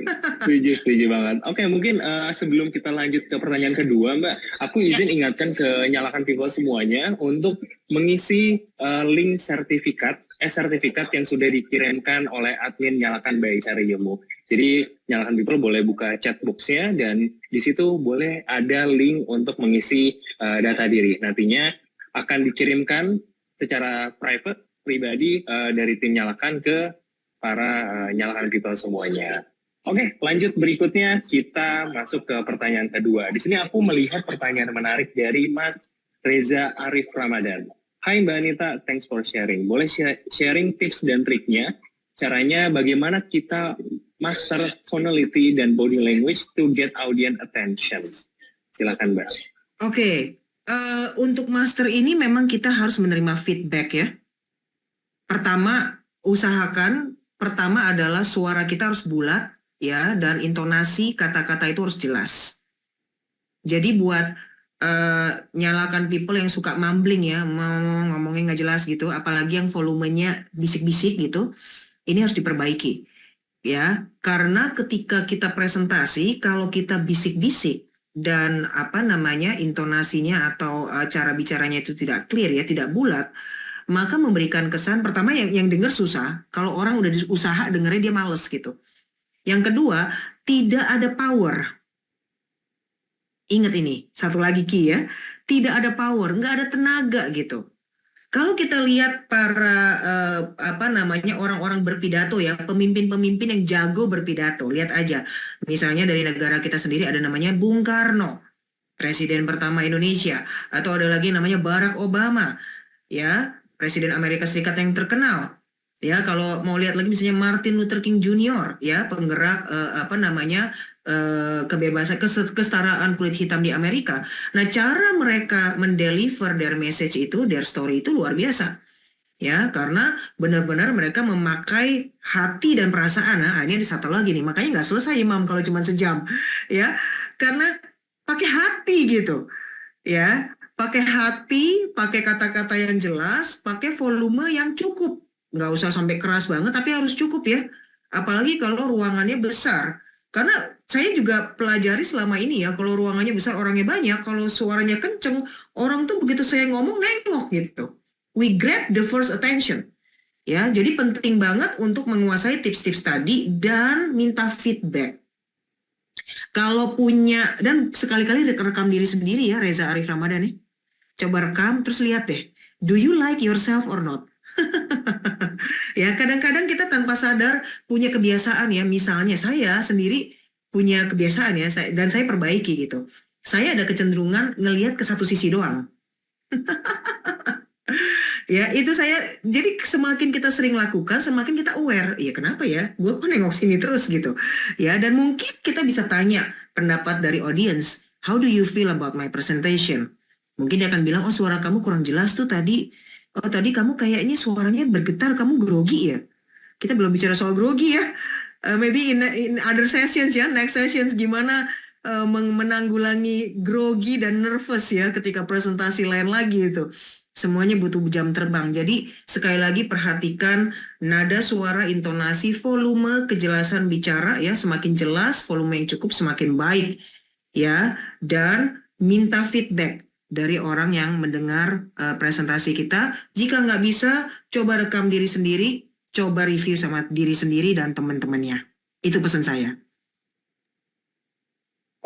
Setuju banget. Oke, mungkin sebelum kita lanjut ke pertanyaan kedua Mbak, aku izin ingatkan ke Nyalakan People semuanya untuk mengisi link sertifikat yang sudah dikirimkan oleh admin Nyalakan by Cari Ilmu. Jadi Nyalakan People boleh buka chat box-nya dan di situ boleh ada link untuk mengisi data diri. Nantinya akan dikirimkan secara pribadi dari tim Nyalakan ke para Nyalakan People semuanya. Oke, lanjut berikutnya kita masuk ke pertanyaan kedua. Di sini aku melihat pertanyaan menarik dari Mas Reza Arif Ramadan. Hai Mbak Anita, thanks for sharing. Boleh sharing tips dan triknya, caranya bagaimana kita master tonality dan body language to get audience attention. Silakan Mbak. Oke, untuk master ini memang kita harus menerima feedback ya. Pertama adalah suara kita harus bulat ya, dan intonasi kata-kata itu harus jelas. Jadi buat Nyalakan People yang suka mumbling ya, ngomongnya nggak jelas gitu, apalagi yang volumenya bisik-bisik gitu, ini harus diperbaiki ya. Karena ketika kita presentasi, kalau kita bisik-bisik dan intonasinya atau cara bicaranya itu tidak clear ya, tidak bulat, maka memberikan kesan pertama yang dengar susah. Kalau orang udah usaha dengernya dia males gitu. Yang kedua, tidak ada power. Ingat ini, satu lagi key ya, tidak ada power, nggak ada tenaga gitu. Kalau kita lihat para orang-orang berpidato ya, pemimpin-pemimpin yang jago berpidato, lihat aja. Misalnya dari negara kita sendiri ada namanya Bung Karno, Presiden pertama Indonesia, atau ada lagi namanya Barack Obama, ya. Presiden Amerika Serikat yang terkenal, ya. Kalau mau lihat lagi misalnya Martin Luther King Jr. ya, penggerak kebebasan kesetaraan kulit hitam di Amerika. Nah, cara mereka mendeliver their message itu, their story itu luar biasa. ya, karena benar-benar mereka memakai hati dan perasaan. Nah, ini ada satu lagi nih, makanya nggak selesai Imam kalau cuma sejam, ya, karena pakai hati gitu, ya, pakai hati, pakai kata-kata yang jelas, pakai volume yang cukup, nggak usah sampai keras banget, tapi harus cukup ya, apalagi kalau ruangannya besar. Karena saya juga pelajari selama ini ya, kalau ruangannya besar, orangnya banyak, kalau suaranya kenceng, orang tuh begitu saya ngomong nengok gitu. We grab the first attention. Ya, jadi penting banget untuk menguasai tips-tips tadi dan minta feedback. Kalau punya, dan sekali-kali rekam diri sendiri ya, Reza Arif Ramadan nih. Coba rekam, terus lihat deh, do you like yourself or not? Ya, kadang-kadang kita tanpa sadar punya kebiasaan ya, misalnya saya sendiri punya kebiasaan ya, dan saya perbaiki gitu. Saya ada kecenderungan ngelihat ke satu sisi doang. Ya, itu saya, jadi semakin kita sering lakukan, semakin kita aware. Ya, kenapa ya? Gue kok nengok sini terus gitu. Ya, dan mungkin kita bisa tanya pendapat dari audience. How do you feel about my presentation? Mungkin dia akan bilang, oh suara kamu kurang jelas tuh tadi. Oh tadi kamu kayaknya suaranya bergetar, kamu grogi ya? Kita belum bicara soal grogi ya. Maybe in other sessions ya, next sessions gimana menanggulangi grogi dan nervous ya ketika presentasi lain lagi itu. Semuanya butuh jam terbang. Jadi sekali lagi perhatikan nada suara, intonasi, volume, kejelasan bicara ya, semakin jelas, volume yang cukup semakin baik ya, dan minta feedback dari orang yang mendengar presentasi kita. Jika nggak bisa, coba rekam diri sendiri, coba review sama diri sendiri dan teman-temannya. Itu pesan saya.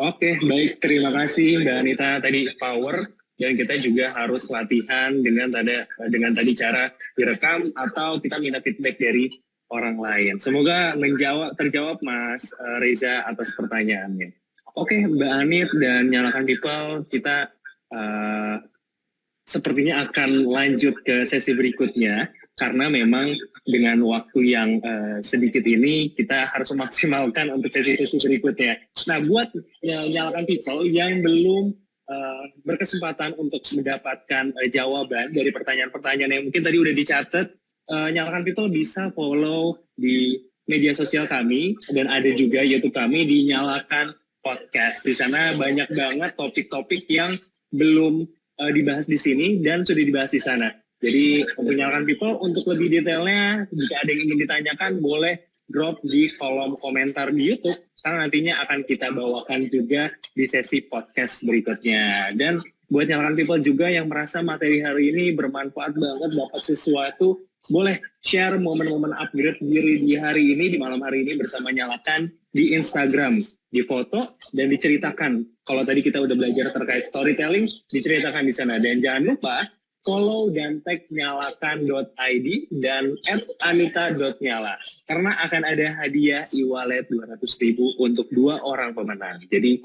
Oke, baik. Terima kasih Mbak Anita tadi power. Dan kita juga harus latihan dengan tadi cara direkam atau kita minta feedback dari orang lain. Semoga terjawab Mas Reza atas pertanyaannya. Oke, Mbak Anit dan Nyalakan People, kita sepertinya akan lanjut ke sesi berikutnya karena memang dengan waktu yang sedikit ini kita harus memaksimalkan untuk sesi-sesi berikutnya. Nah, buat Nyalakan People yang belum berkesempatan untuk mendapatkan jawaban dari pertanyaan-pertanyaan yang mungkin tadi udah dicatat, Nyalakan People bisa follow di media sosial kami dan ada juga YouTube kami di Nyalakan Podcast. Di sana banyak banget topik-topik yang belum dibahas di sini dan sudah dibahas di sana. Jadi untuk Nyalakan People, untuk lebih detailnya, jika ada yang ingin ditanyakan, boleh drop di kolom komentar di YouTube. Karena nantinya akan kita bawakan juga di sesi podcast berikutnya. Dan buat Nyalakan People juga yang merasa materi hari ini bermanfaat banget, dapat sesuatu, boleh share momen-momen upgrade diri di hari ini, di malam hari ini bersama Nyalakan di Instagram. Di foto dan diceritakan. Kalau tadi kita udah belajar terkait storytelling, diceritakan di sana. Dan jangan lupa follow dan tag nyalakan.id dan @anita.nyala. Karena akan ada hadiah e-wallet 200.000 untuk 2 orang pemenang. Jadi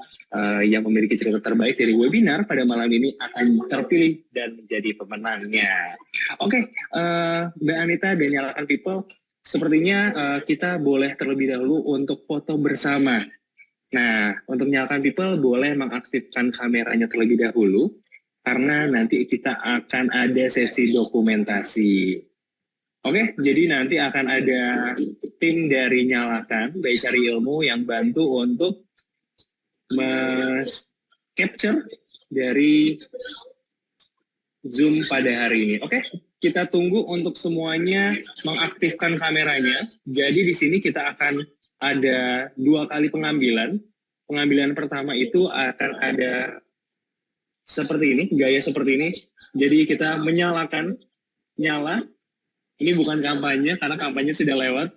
yang memiliki cerita terbaik dari webinar pada malam ini akan terpilih dan menjadi pemenangnya. Oke, Mbak Anita dan Nyalakan People, sepertinya kita boleh terlebih dahulu untuk foto bersama. Nah, untuk Nyalakan People boleh mengaktifkan kameranya terlebih dahulu. Karena nanti kita akan ada sesi dokumentasi. Oke, jadi nanti akan ada tim dari Nyalakan, dari Cari Ilmu yang bantu untuk capture dari Zoom pada hari ini. Oke, kita tunggu untuk semuanya mengaktifkan kameranya. Jadi di sini kita akan ada 2 kali pengambilan. Pengambilan pertama itu akan ada seperti ini, gaya seperti ini. Jadi kita menyalakan, nyala. Ini bukan kampanye, karena kampanye sudah lewat.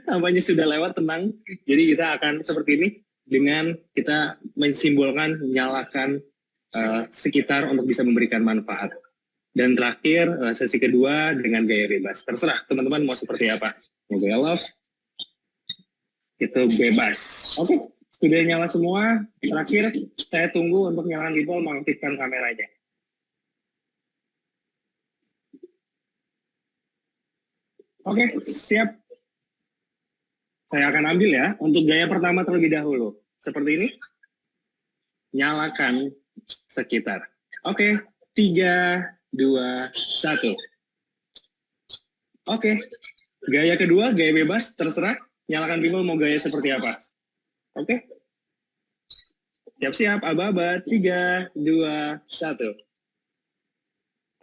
Kampanye sudah lewat, tenang. Jadi kita akan seperti ini, dengan kita mensimbolkan nyalakan sekitar untuk bisa memberikan manfaat. Dan terakhir, sesi kedua dengan gaya bebas. Terserah teman-teman mau seperti apa. Mau gaya love, itu bebas. Oke. Sudah nyala semua. Terakhir, saya tunggu untuk Nyalakan People mengaktifkan kameranya. Oke, siap. Saya akan ambil ya, untuk gaya pertama terlebih dahulu. Seperti ini. Nyalakan sekitar. Oke, 3, 2, 1. Oke. Gaya kedua, gaya bebas, terserah. Nyalakan people mau gaya seperti apa. Oke. Siap-siap, aba-aba. 3, 2, 1.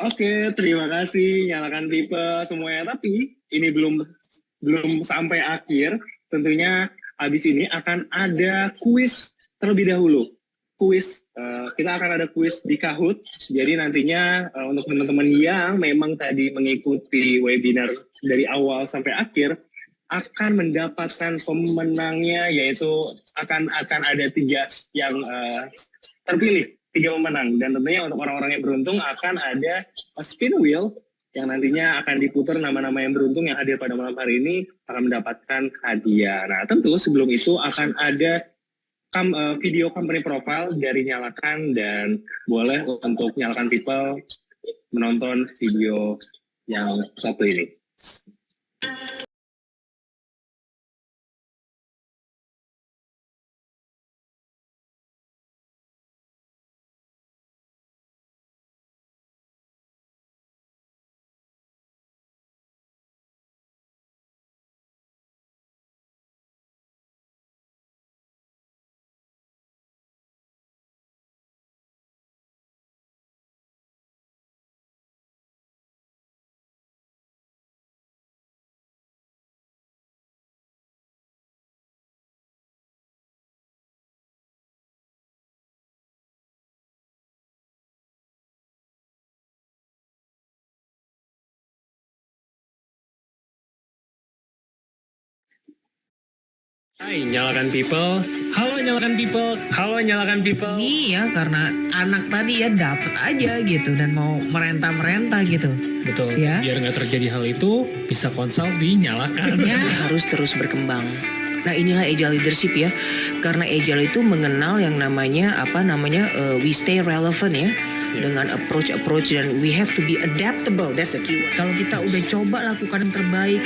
Oke, terima kasih. Nyalakan people semuanya. Tapi ini belum sampai akhir. Tentunya habis ini akan ada kuis terlebih dahulu. Kuis, kita akan ada kuis di Kahoot. Jadi nantinya untuk teman-teman yang memang tadi mengikuti webinar dari awal sampai akhir akan mendapatkan pemenangnya, yaitu akan ada 3 yang terpilih, 3 pemenang. Dan tentunya untuk orang-orang yang beruntung akan ada spin wheel yang nantinya akan diputar nama-nama yang beruntung yang hadir pada malam hari ini akan mendapatkan hadiah. Nah, tentu sebelum itu akan ada video company profile dari Nyalakan, dan boleh untuk Nyalakan people menonton video yang satu ini. Hai Nyalakan people, halo Nyalakan people, halo Nyalakan people. Ini ya karena anak tadi ya dapet aja gitu dan mau merentah-merentah gitu. Betul, Ya. biar nggak terjadi hal itu bisa konsult di Nyalakan. Ya harus terus berkembang. Nah inilah agile leadership ya. Karena agile itu mengenal yang namanya we stay relevant ya. Dengan approach dan we have to be adaptable, that's the keyword. Kalau kita udah coba lakukan yang terbaik,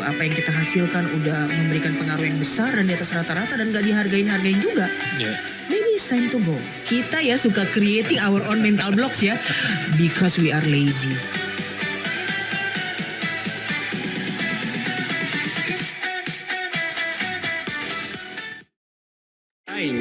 apa yang kita hasilkan udah memberikan pengaruh yang besar dan di atas rata-rata dan gak dihargain juga, maybe it's time to go. Kita ya suka creating our own mental blocks ya, because we are lazy. Hai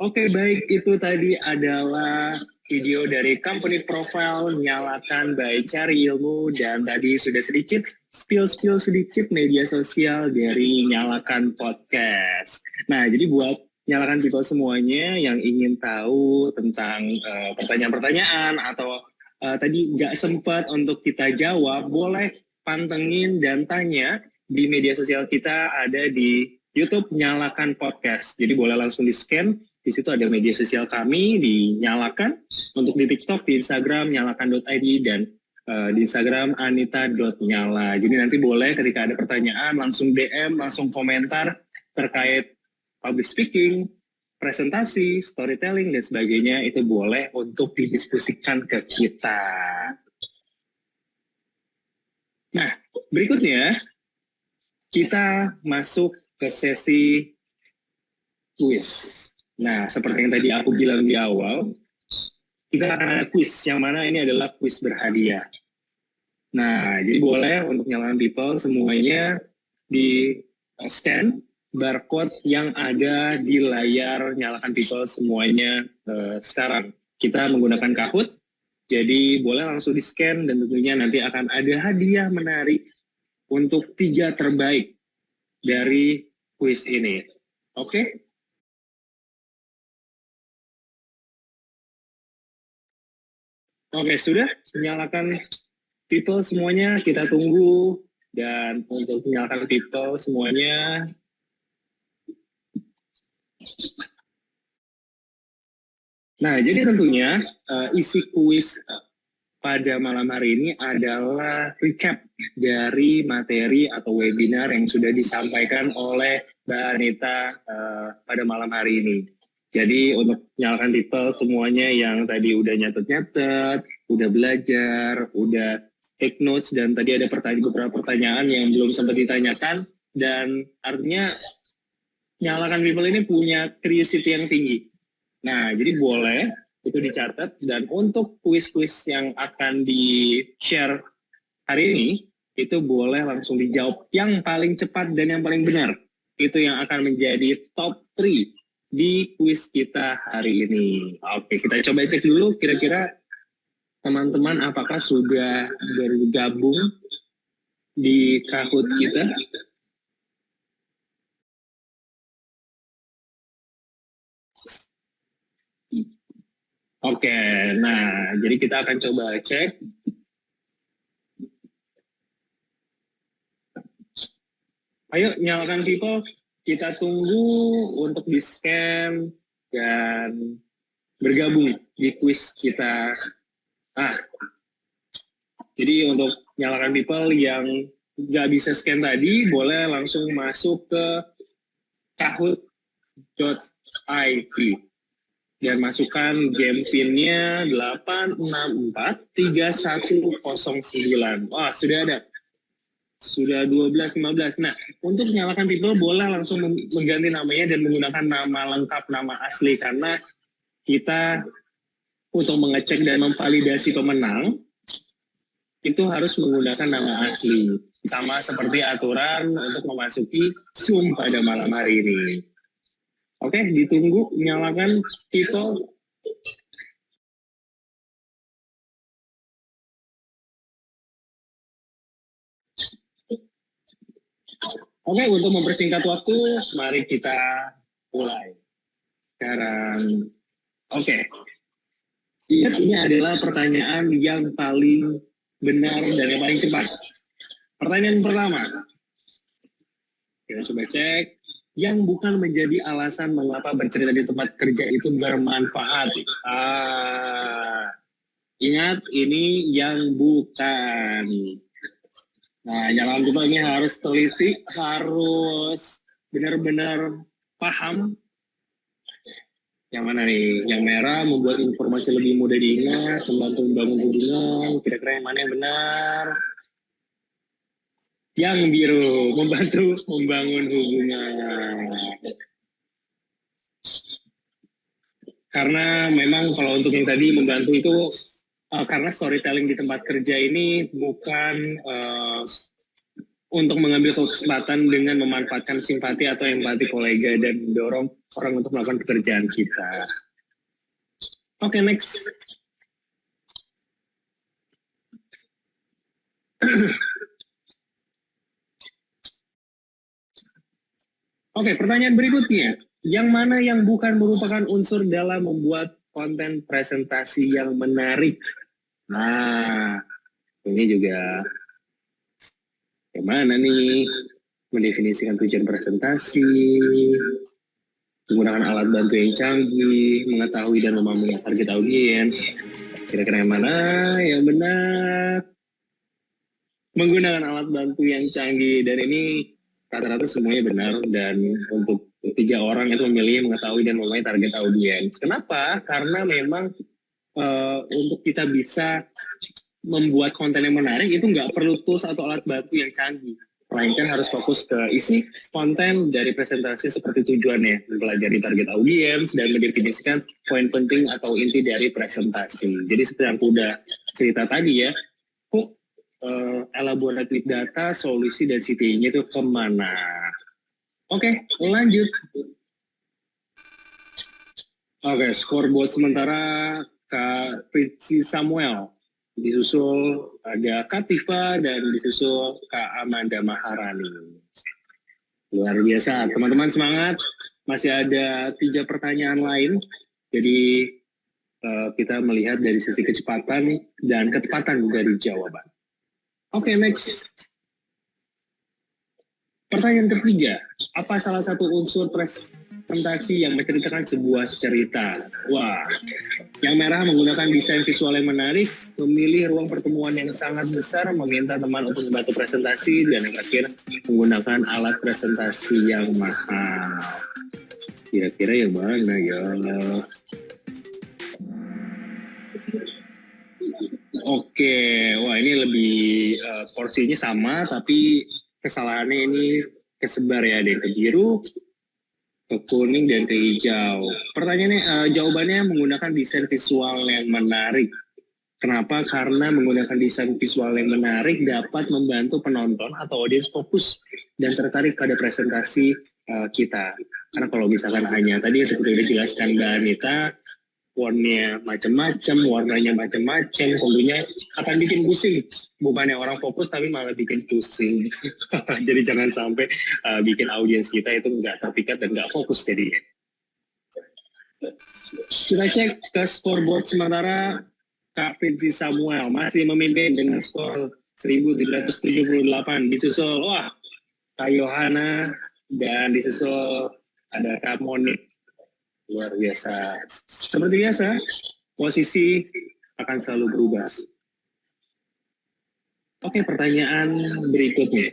Oke, baik, itu tadi adalah video dari company profile Nyalakan by Cari Ilmu, dan tadi sudah sedikit spill sedikit media sosial dari Nyalakan Podcast. Nah, jadi buat Nyalakan people semuanya yang ingin tahu tentang pertanyaan-pertanyaan atau tadi nggak sempat untuk kita jawab, boleh pantengin dan tanya di media sosial kita, ada di YouTube Nyalakan Podcast. Jadi boleh langsung di-scan. Di situ ada media sosial kami di Nyalakan, untuk di TikTok, di Instagram nyalakan.id, dan di Instagram anita.nyala. Jadi nanti boleh ketika ada pertanyaan langsung DM, langsung komentar terkait public speaking, presentasi, storytelling, dan sebagainya. Itu boleh untuk didiskusikan ke kita. Nah, berikutnya kita masuk ke sesi quiz. Nah, seperti yang tadi aku bilang di awal, kita akan ada quiz, yang mana ini adalah quiz berhadiah. Nah, jadi boleh untuk Nyalakan people semuanya di scan barcode yang ada di layar Nyalakan people semuanya sekarang. Kita menggunakan Kahoot, jadi boleh langsung di scan, dan tentunya nanti akan ada hadiah menarik untuk 3 terbaik dari quiz ini. Oke? Oke, sudah Nyalakan people semuanya, kita tunggu. Dan untuk Nyalakan people semuanya, nah jadi tentunya isi kuis pada malam hari ini adalah recap dari materi atau webinar yang sudah disampaikan oleh Mbak Anita pada malam hari ini. Jadi untuk Nyalakan people semuanya yang tadi udah nyatet-nyatet, udah belajar, udah take notes, dan tadi ada beberapa pertanyaan yang belum sempat ditanyakan, dan artinya Nyalakan people ini punya curiosity yang tinggi. Nah, jadi boleh itu dicatat. Dan untuk kuis-kuis yang akan di-share hari ini, itu boleh langsung dijawab yang paling cepat dan yang paling benar. Itu yang akan menjadi top 3 di kuis kita hari ini. Oke, kita coba cek dulu kira-kira teman-teman apakah sudah bergabung di Kahoot kita. Oke, nah jadi kita akan coba cek. Ayo nyalakan people, kita tunggu untuk di-scan dan bergabung di quiz kita. Jadi untuk nyalakan people yang nggak bisa scan tadi, boleh langsung masuk ke kahoot.it dan masukkan game pinnya 8643109. Wah, sudah ada. Sudah 12-15. Nah, untuk nyalakan people boleh langsung mengganti namanya dan menggunakan nama lengkap, nama asli, karena kita untuk mengecek dan memvalidasi pemenang itu harus menggunakan nama asli. Sama seperti aturan untuk memasuki Zoom pada malam hari ini. Oke, ditunggu nyalakan people. Oke, untuk mempersingkat waktu, mari kita mulai. Sekarang, oke. Ingat, ini adalah pertanyaan yang paling benar dan yang paling cepat. Pertanyaan pertama. Kita coba cek. Yang bukan menjadi alasan mengapa bercerita di tempat kerja itu bermanfaat. Ingat, ini yang bukan. Nah, nyalakan people ini harus teliti, harus benar-benar paham. Yang mana nih? Yang merah membuat informasi lebih mudah diingat, membantu membangun hubungan. Kira-kira yang mana yang benar? Yang biru, membantu membangun hubungan. Karena memang kalau untuk yang tadi membantu itu, karena storytelling di tempat kerja ini bukan untuk mengambil kesempatan dengan memanfaatkan simpati atau empati kolega dan mendorong orang untuk melakukan pekerjaan kita. Oke, next. Oke, pertanyaan berikutnya. Yang mana yang bukan merupakan unsur dalam membuat konten presentasi yang menarik? Nah, ini juga yang mana nih? Mendefinisikan tujuan presentasi, menggunakan alat bantu yang canggih, mengetahui dan memahami target audiens. Kira-kira yang mana yang benar? Menggunakan alat bantu yang canggih, dan ini rata-rata semuanya benar, dan untuk 3 orang itu memilih mengetahui dan memahami target audiens. Kenapa? Karena memang untuk kita bisa membuat konten yang menarik itu nggak perlu tools atau alat bantu yang canggih, melainkan harus fokus ke isi konten dari presentasi seperti tujuannya, mempelajari target audiens dan mendefinisikan poin penting atau inti dari presentasi. Jadi seperti yang aku udah cerita tadi ya, elaboratif data, solusi, dan CTA-nya itu kemana. Oke, lanjut. Oke, scoreboard sementara Kak Ritzi Samuel. Disusul ada Kak Tifa dan disusul Kak Amanda Maharani. Luar biasa, teman-teman semangat. Masih ada 3 pertanyaan lain. Jadi kita melihat dari sisi kecepatan dan ketepatan dari jawaban. Oke, next. Pertanyaan ketiga, apa salah satu unsur presentasi yang menceritakan sebuah cerita? Wah, yang merah menggunakan desain visual yang menarik, memilih ruang pertemuan yang sangat besar, meminta teman untuk membantu presentasi, dan yang terakhir menggunakan alat presentasi yang mahal. Kira-kira yang mana ya? Oke, wah ini lebih porsinya sama, tapi kesalahannya ini kesebar ya, ada yang ke biru, ke kuning, dan ke hijau. Pertanyaannya, jawabannya menggunakan desain visual yang menarik. Kenapa? Karena menggunakan desain visual yang menarik dapat membantu penonton atau audiens fokus dan tertarik pada presentasi kita. Karena kalau misalkan hanya tadi seperti yang dijelaskan Mbak Anita, warnanya macam-macam, warnanya macam-macam, tentunya akan bikin pusing. Bukannya orang fokus tapi malah bikin pusing. Jadi jangan sampai bikin audiens kita itu nggak terpikat dan nggak fokus jadinya. Kita cek ke scoreboard sementara. Kak Fitzi Samuel masih memimpin dengan skor 1.378, disusul Kak Yohana, dan disusul ada Kak Monik. Luar biasa. Seperti biasa, posisi akan selalu berubah. Oke, pertanyaan berikutnya.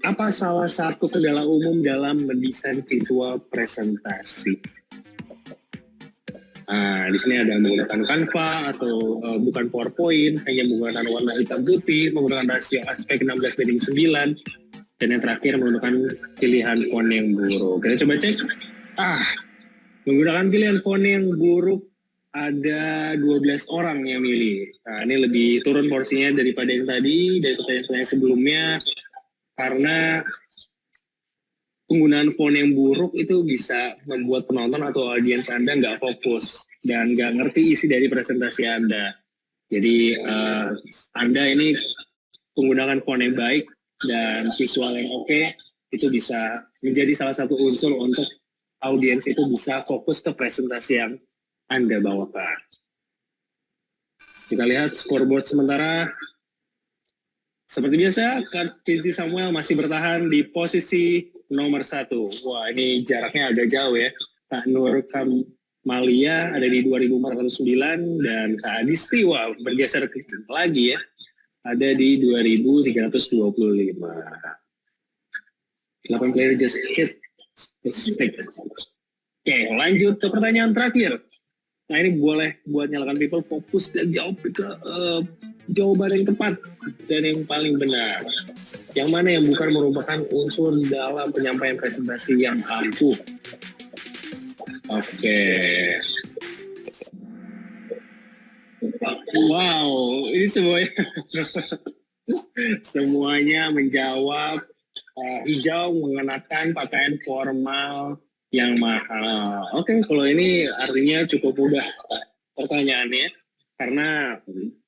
Apa salah satu kendala umum dalam mendesain visual presentasi? Di sini ada menggunakan Canva atau bukan PowerPoint, hanya menggunakan warna hitam putih, menggunakan rasio aspek 16:9, dan yang terakhir menggunakan pilihan font yang buruk. Kita coba cek. Menggunakan pilihan font yang buruk ada 12 orang yang milih. Nah, ini lebih turun porsinya daripada yang tadi, dari pertanyaan yang sebelumnya, karena penggunaan font yang buruk itu bisa membuat penonton atau audiens Anda nggak fokus dan nggak ngerti isi dari presentasi Anda. Jadi Anda ini menggunakan font yang baik dan visual yang oke, itu bisa menjadi salah satu unsur untuk audiens itu bisa fokus ke presentasi yang Anda bawakan. Kita lihat scoreboard sementara. Seperti biasa, Kak Fitzi Samuel masih bertahan di posisi nomor 1. Wah, ini jaraknya agak jauh ya. Kak Nur Kamalia ada di 2.409 dan Kak Adisti, bergeser lagi ya. Ada di 2.325. 8 player just hit the stick. Oke, lanjut ke pertanyaan terakhir. Nah, ini boleh buat nyalakan people fokus dan jawab ke jawaban yang tepat dan yang paling benar. Yang mana yang bukan merupakan unsur dalam penyampaian presentasi yang ampuh. Oke. Wow, ini semuanya menjawab hijau, mengenakan pakaian formal yang mahal. Oke, kalau ini artinya cukup mudah pertanyaannya, karena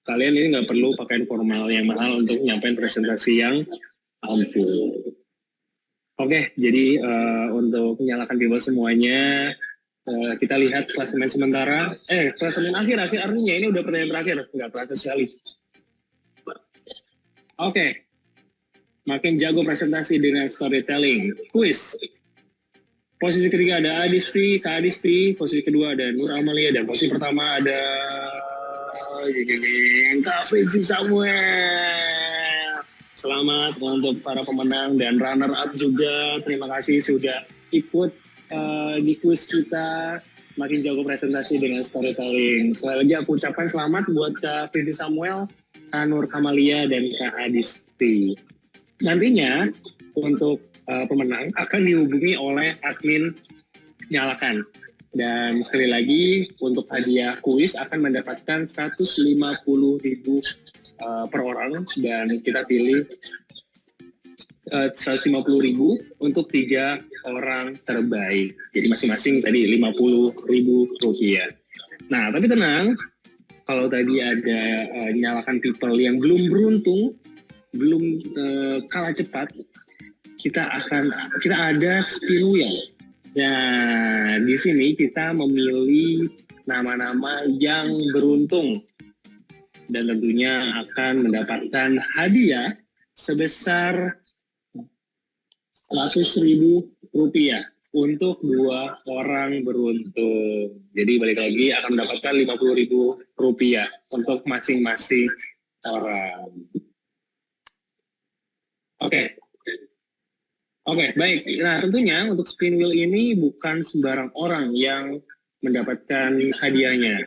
kalian ini nggak perlu pakaian formal yang mahal untuk nyampaikan presentasi yang ampuh. Oke, jadi untuk menyalakan people semuanya, kita lihat klasemen sementara. Klasemen akhir artinya ini udah pertanyaan terakhir, nggak terasa sekali. Oke, makin jago presentasi dengan storytelling. Quiz. Posisi ketiga ada Adisti, Kak Adisti. Posisi kedua ada Nur Amalia, dan posisi pertama ada Kak Fitzi Samuel. Selamat untuk para pemenang dan runner up juga. Terima kasih sudah ikut di quiz kita makin jago presentasi dengan storytelling. Sekali lagi aku ucapkan selamat buat Kak Fitzi Samuel, Kak Nur Kamalia, dan Kak Adisti. Nantinya untuk pemenang akan dihubungi oleh admin Nyalakan. Dan sekali lagi untuk hadiah kuis akan mendapatkan 150.000 per orang, dan kita pilih 150.000 untuk 3 orang terbaik. Jadi masing-masing tadi 50.000 rupiah. Nah, tapi tenang, kalau tadi ada Nyalakan people yang belum beruntung, belum kalah cepat, kita ada spin wheel. Nah, di sini kita memilih nama-nama yang beruntung dan tentunya akan mendapatkan hadiah sebesar 100.000 rupiah untuk 2 orang beruntung. Jadi balik lagi akan mendapatkan 50.000 rupiah untuk masing-masing orang. Oke, baik. Nah, tentunya untuk spin wheel ini bukan sembarang orang yang mendapatkan hadiahnya.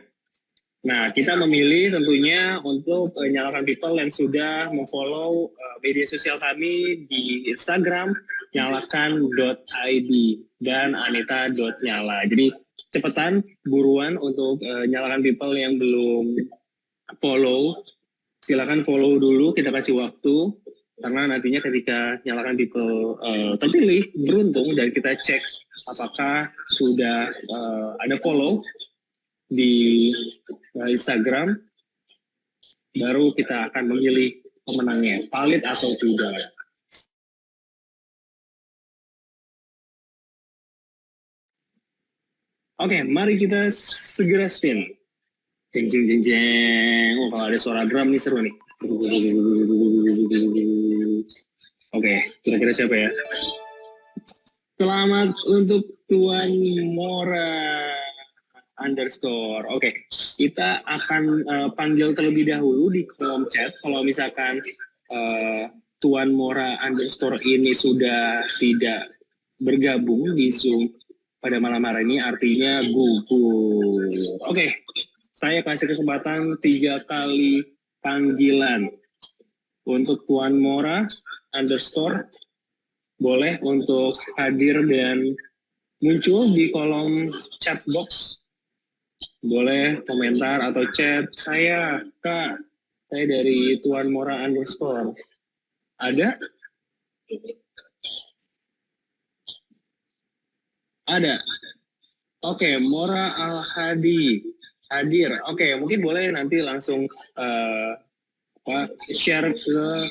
Nah, kita memilih tentunya untuk nyalakan people yang sudah memfollow media sosial kami di Instagram nyalakan.id dan anita.nyala. Jadi cepetan, buruan untuk nyalakan people yang belum follow. Silakan follow dulu, kita kasih waktu. Karena nantinya ketika nyalakan people terpilih, beruntung, dan kita cek apakah sudah ada follow di Instagram, baru kita akan memilih pemenangnya, valid atau tidak. Oke, mari kita segera spin. Jeng jeng jeng jeng. Oh, kalau ada suara drum nih seru nih. Oke, kira-kira siapa ya? Selamat untuk Tuan Mora underscore. Oke, kita akan panggil terlebih dahulu di kolom chat. Kalau misalkan Tuan Mora underscore ini sudah tidak bergabung di Zoom pada malam hari ini, artinya gugur. Oke, saya kasih kesempatan 3 kali panggilan untuk Tuan Mora underscore. Boleh untuk hadir dan muncul di kolom chat box. Boleh komentar atau chat, saya dari Tuan Mora underscore. Ada? Ada. Oke, Mora Al-Hadi hadir. Oke, mungkin boleh nanti langsung share ke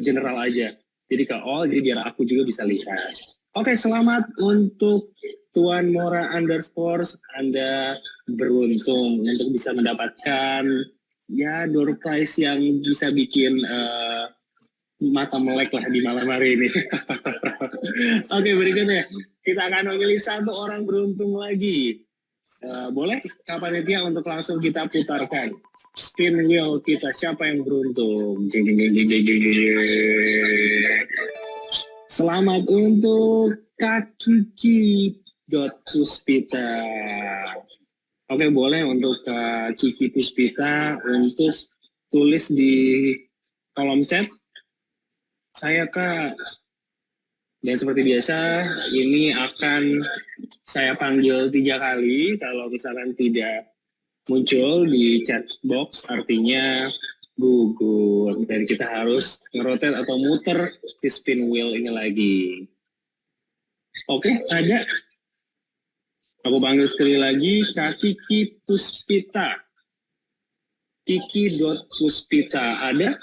general aja. Jadi ke all, jadi biar aku juga bisa lihat. Oke, selamat untuk Tuan Mora underscore. Anda beruntung untuk bisa mendapatkan ya door prize yang bisa bikin mata melek lah di malam hari ini. Oke, berikutnya kita akan memilih 1 orang beruntung lagi. Boleh kapan dia untuk langsung kita putarkan spin wheel kita, siapa yang beruntung? Jeng, jeng, jeng, jeng, jeng, jeng, jeng. Selamat untuk Kiki.Puspita. Oke, boleh untuk Kiki Puspita untuk tulis di kolom chat, saya Kak. Dan seperti biasa, ini akan saya panggil 3 kali. Kalau misalkan tidak muncul di chat box, artinya gugur. Dan kita harus ngerotet atau muter si spin wheel ini lagi. Oke, ada. Aku panggil sekali lagi, Kak Kiki Puspita. Kiki.Puspita, ada?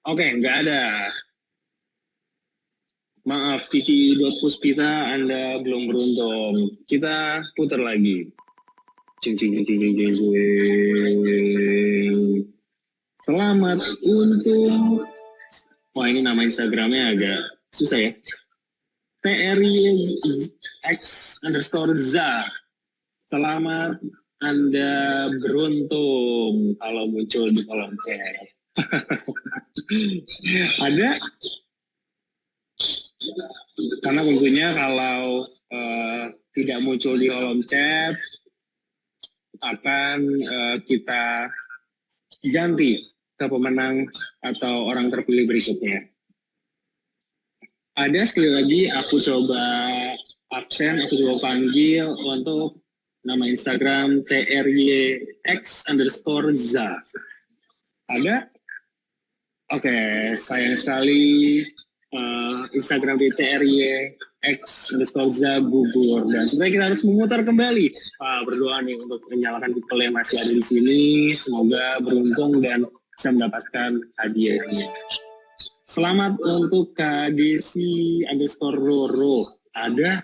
Oke, nggak ada. Maaf, Kiki.Puspita, Anda belum beruntung. Kita putar lagi. Cing, cing, cing, cing, cing. Selamat untuk... Wah, ini nama Instagramnya agak susah ya. TRIX_ZA. Selamat, Anda beruntung kalau muncul di kolom chat. Ada? Karena tentunya kalau tidak muncul di kolom chat, akan kita ganti ke pemenang atau orang terpilih berikutnya. Ada, sekali lagi aku coba absen, aku coba panggil untuk nama Instagram TRYX_ZA. Ada? Oke, sayang sekali Instagram di TRYX_ZA gugur. Dan sebenarnya kita harus memutar kembali. Berdoa nih untuk menyalakan people yang masih ada di sini. Semoga beruntung dan bisa mendapatkan hadiahnya. Selamat untuk KDC_Roro. Ada?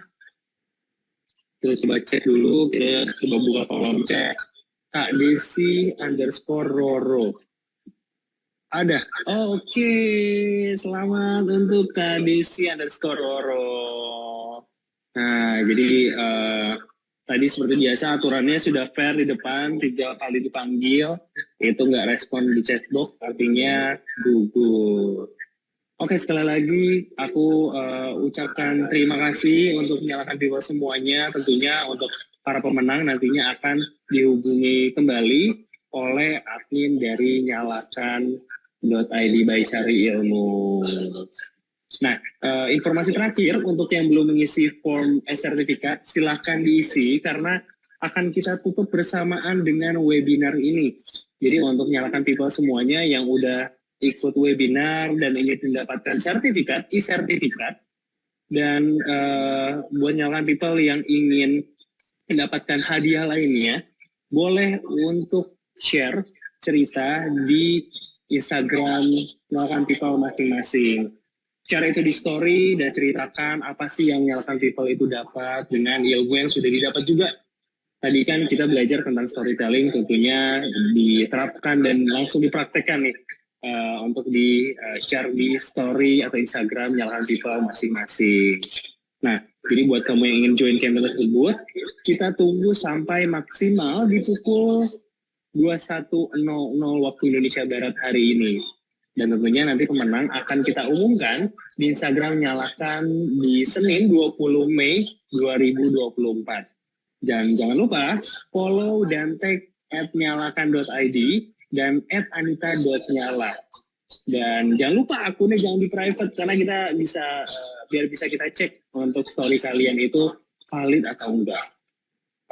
Kita coba cek dulu, kita coba buka kolom cek. KDC_Roro. Ada. Oke, selamat untuk KDC_Roro. Nah, jadi tadi seperti biasa aturannya sudah fair di depan, 3 kali dipanggil, itu nggak respon di chatbox, artinya gugur. Oke, sekali lagi aku ucapkan terima kasih untuk menyalakan people semuanya. Tentunya untuk para pemenang nantinya akan dihubungi kembali oleh admin dari nyalakan.id by Cari Ilmu. Nah, informasi terakhir untuk yang belum mengisi form sertifikat, silahkan diisi karena akan kita tutup bersamaan dengan webinar ini. Jadi untuk nyalakan people semuanya yang udah ikut webinar dan ingin mendapatkan sertifikat, e-sertifikat, dan buat nyalakan people yang ingin mendapatkan hadiah lainnya, boleh untuk share cerita di Instagram nyalakan people masing-masing. Share itu di story dan ceritakan apa sih yang nyalakan people itu dapat dengan ilmu yang sudah didapat juga. Tadi kan kita belajar tentang storytelling, tentunya diterapkan dan langsung dipraktekkan nih untuk di-share di story atau Instagram nyalakan people masing-masing. Nah, jadi buat kamu yang ingin join campaign tersebut, kita tunggu sampai maksimal di pukul 21.00 waktu Indonesia Barat hari ini. Dan tentunya nanti pemenang akan kita umumkan di Instagram Nyalakan di Senin 20 Mei 2024. Dan jangan lupa follow dan tag @nyalakan.id dan @anita.nyala. Dan jangan lupa akunnya jangan di private karena kita bisa biar bisa kita cek untuk story kalian itu valid atau enggak.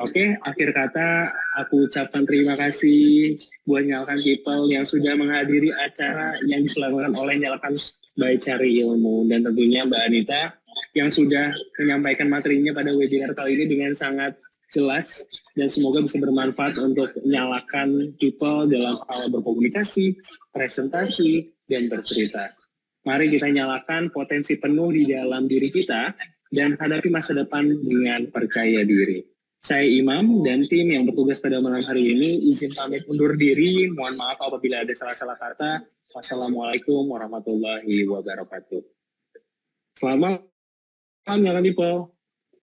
Oke, akhir kata aku ucapkan terima kasih buat Nyalakan People yang sudah menghadiri acara yang diselenggarakan oleh Nyalakan by Cari Ilmu, dan tentunya Mbak Anita yang sudah menyampaikan materinya pada webinar kali ini dengan sangat jelas dan semoga bisa bermanfaat untuk Nyalakan People dalam hal berkomunikasi, presentasi, dan bercerita. Mari kita nyalakan potensi penuh di dalam diri kita dan hadapi masa depan dengan percaya diri. Saya Imam dan tim yang bertugas pada malam hari ini izin pamit undur diri. Mohon maaf apabila ada salah-salah kata. Wassalamualaikum warahmatullahi wabarakatuh. Selamat malam, Nyalakan People.